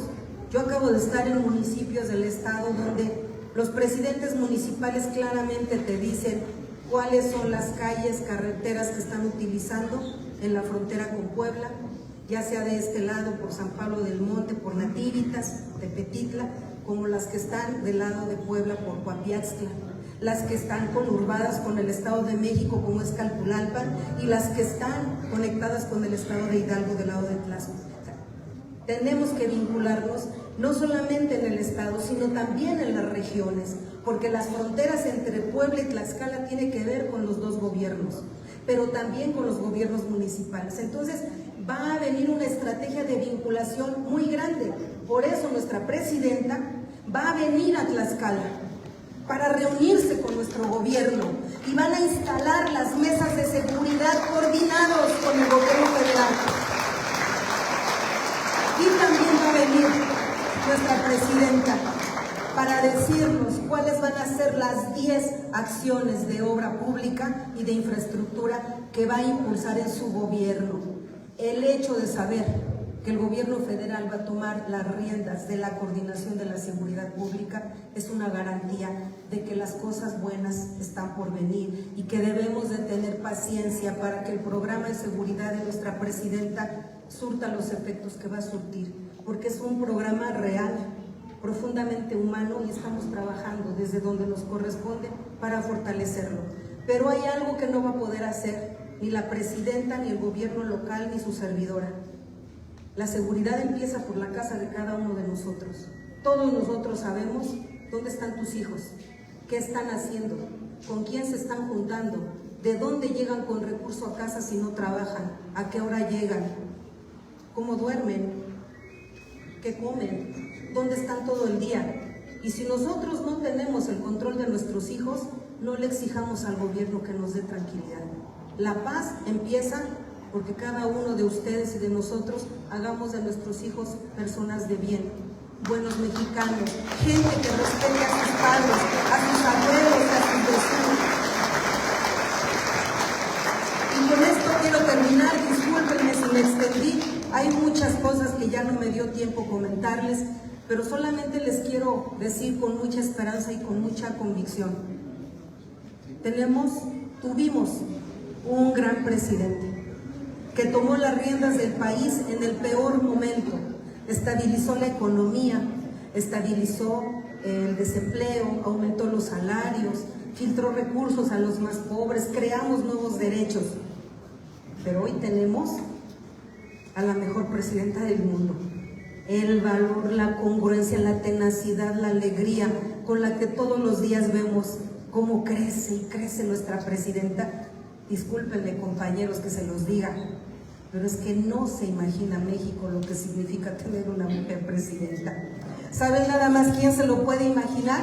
Yo acabo de estar en municipios del estado donde los presidentes municipales claramente te dicen cuáles son las calles, carreteras que están utilizando en la frontera con Puebla, ya sea de este lado por San Pablo del Monte, por Natívitas, Tepetitla, como las que están del lado de Puebla por Coapiaxtla, las que están conurbadas con el Estado de México como es Calpulalpan, y las que están conectadas con el Estado de Hidalgo del lado de Tlaxcala. Tenemos que vincularnos no solamente en el Estado, sino también en las regiones, porque las fronteras entre Puebla y Tlaxcala tienen que ver con los dos gobiernos, pero también con los gobiernos municipales. Entonces va a venir una estrategia de vinculación muy grande. Por eso nuestra presidenta va a venir a Tlaxcala para reunirse con nuestro gobierno, y van a instalar las mesas de seguridad coordinados con el gobierno federal. Y también va a venir nuestra presidenta para decirnos 10 acciones de obra pública y de infraestructura que va a impulsar en su gobierno. El hecho de saber que el gobierno federal va a tomar las riendas de la coordinación de la seguridad pública es una garantía de que las cosas buenas están por venir y que debemos de tener paciencia para que el programa de seguridad de nuestra presidenta surta los efectos que va a surtir, porque es un programa real, profundamente humano, y estamos trabajando desde donde nos corresponde para fortalecerlo. Pero hay algo que no va a poder hacer ni la presidenta, ni el gobierno local, ni su servidora. La seguridad empieza por la casa de cada uno de nosotros. Todos nosotros sabemos dónde están tus hijos, qué están haciendo, con quién se están juntando, de dónde llegan con recurso a casa si no trabajan, a qué hora llegan, cómo duermen, qué comen, dónde están todo el día. Y si nosotros no tenemos el control de nuestros hijos, no le exijamos al gobierno que nos dé tranquilidad. La paz empieza porque cada uno de ustedes y de nosotros hagamos de nuestros hijos personas de bien, buenos mexicanos, gente que respete a sus padres, a sus abuelos, a sus vecinos. Y con esto quiero terminar, discúlpenme si me extendí, hay muchas cosas que ya no me dio tiempo comentarles, pero solamente les quiero decir con mucha esperanza y con mucha convicción. Tuvimos un gran presidente que tomó las riendas del país en el peor momento, estabilizó la economía, estabilizó el desempleo, aumentó los salarios, filtró recursos a los más pobres, creamos nuevos derechos. Pero hoy tenemos a la mejor presidenta del mundo. El valor, la congruencia, la tenacidad, la alegría con la que todos los días vemos cómo crece y crece nuestra presidenta. Discúlpenme, compañeros, que se los diga, pero es que no se imagina México lo que significa tener una mujer presidenta. ¿Saben nada más quién se lo puede imaginar?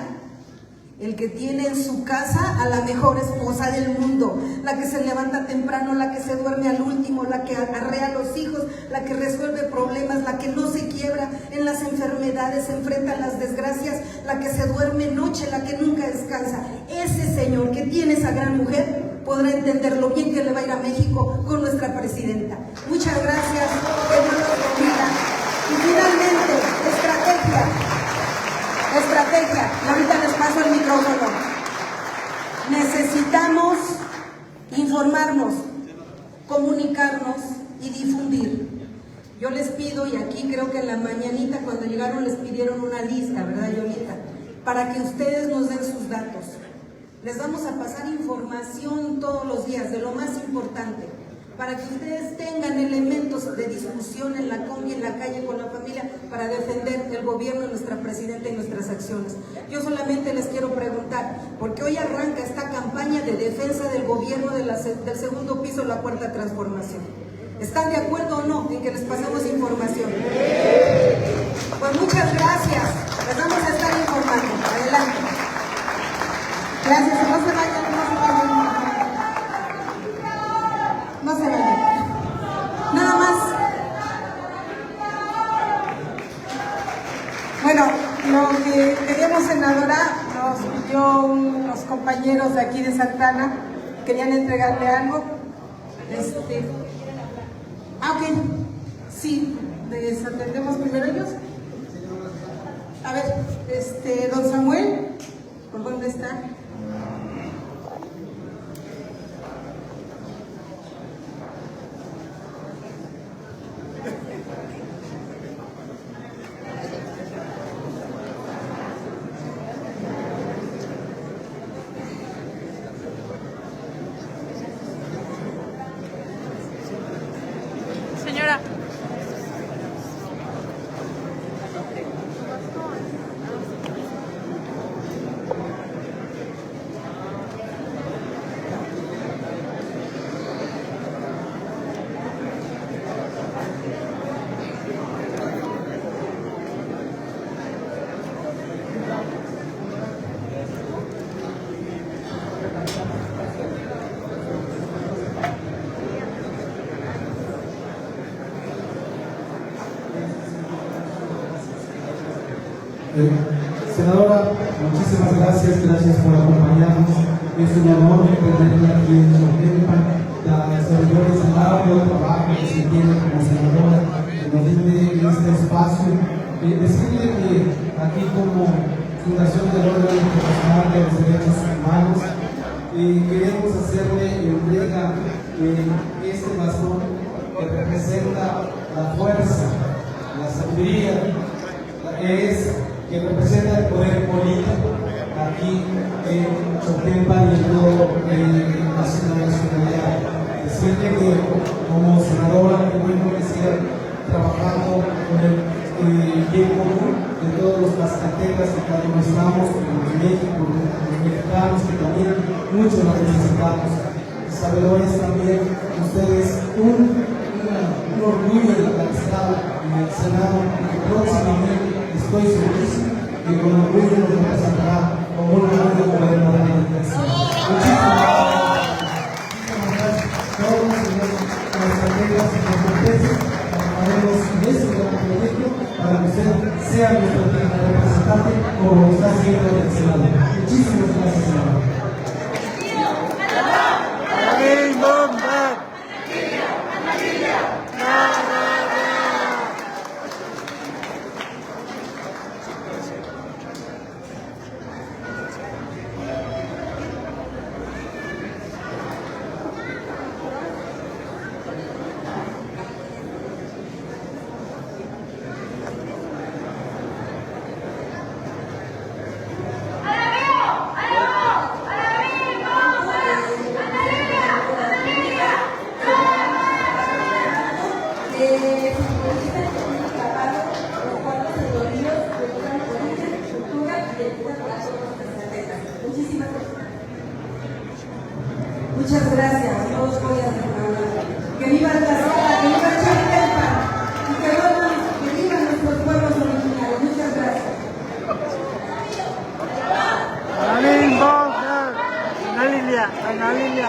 El que tiene en su casa a la mejor esposa del mundo, la que se levanta temprano, la que se duerme al último, la que arrea a los hijos, la que resuelve problemas, la que no se quiebra en las enfermedades, se enfrenta a las desgracias, la que se duerme noche, la que nunca descansa. Ese señor que tiene esa gran mujer podrá entender lo bien que le va a ir a México con nuestra presidenta. Muchas gracias, que Dios los bendiga. Y finalmente, estrategia, y ahorita les paso el micrófono. Necesitamos informarnos, comunicarnos y difundir. Yo les pido, y aquí creo que en la mañanita cuando llegaron les pidieron una lista, ¿verdad, Yolita? Para que ustedes nos den sus datos. Les vamos a pasar información todos los días de lo más importante, para que ustedes tengan elementos de discusión en la combi, en la calle, con la familia, para defender el gobierno, nuestra presidenta y nuestras acciones. Yo solamente les quiero preguntar, porque hoy arranca esta campaña de defensa del gobierno del segundo piso, la Cuarta Transformación. ¿Están de acuerdo o no en que les pasemos información? Pues muchas gracias, les vamos a estar informando. Adelante. Gracias, no se vayan, no se vayan. Nada más. Bueno, lo que queríamos, senadora, nos pidió unos compañeros de aquí de Santana, querían entregarle algo. Ok, sí, les atendemos primero ellos. A ver, don Samuel, ¿por dónde está? Señora. Senadora, muchísimas gracias por acompañarnos. Es un honor tenerla aquí en Chortempa. Los servidores del arduo trabajo que se tiene como senadora que nos brinde este espacio. Decirle que aquí como Fundación del Orden Internacional de los Derechos Humanos queremos hacerle entrega de este bastón que representa la fuerza, la sabiduría, que representa el poder político aquí en Chortempa y en todo la nacionalidad. Decirle que como senadora, que bueno que siga trabajando con el bien común de todos los mazcatecas que cada uno estamos, los de México, los mexicanos que también muchos lo necesitamos. Sabedores también, ustedes un orgullo de la Estado en el Senado, que próximamente estoy segurísimo que con orgullo nos representará como un nuevo gobierno de la democracia. Muchísimas gracias. Todos los estrategas y competencias trabajaremos en este gran proyecto para que usted sea nuestro representante como lo está haciendo en el Senado. Muchísimas gracias, senador. Muchas gracias, no os voy a defraudar. Que viva la sala, que viva Chortempa y que vivan nuestros pueblos originales. Muchas gracias. Ana Lilia.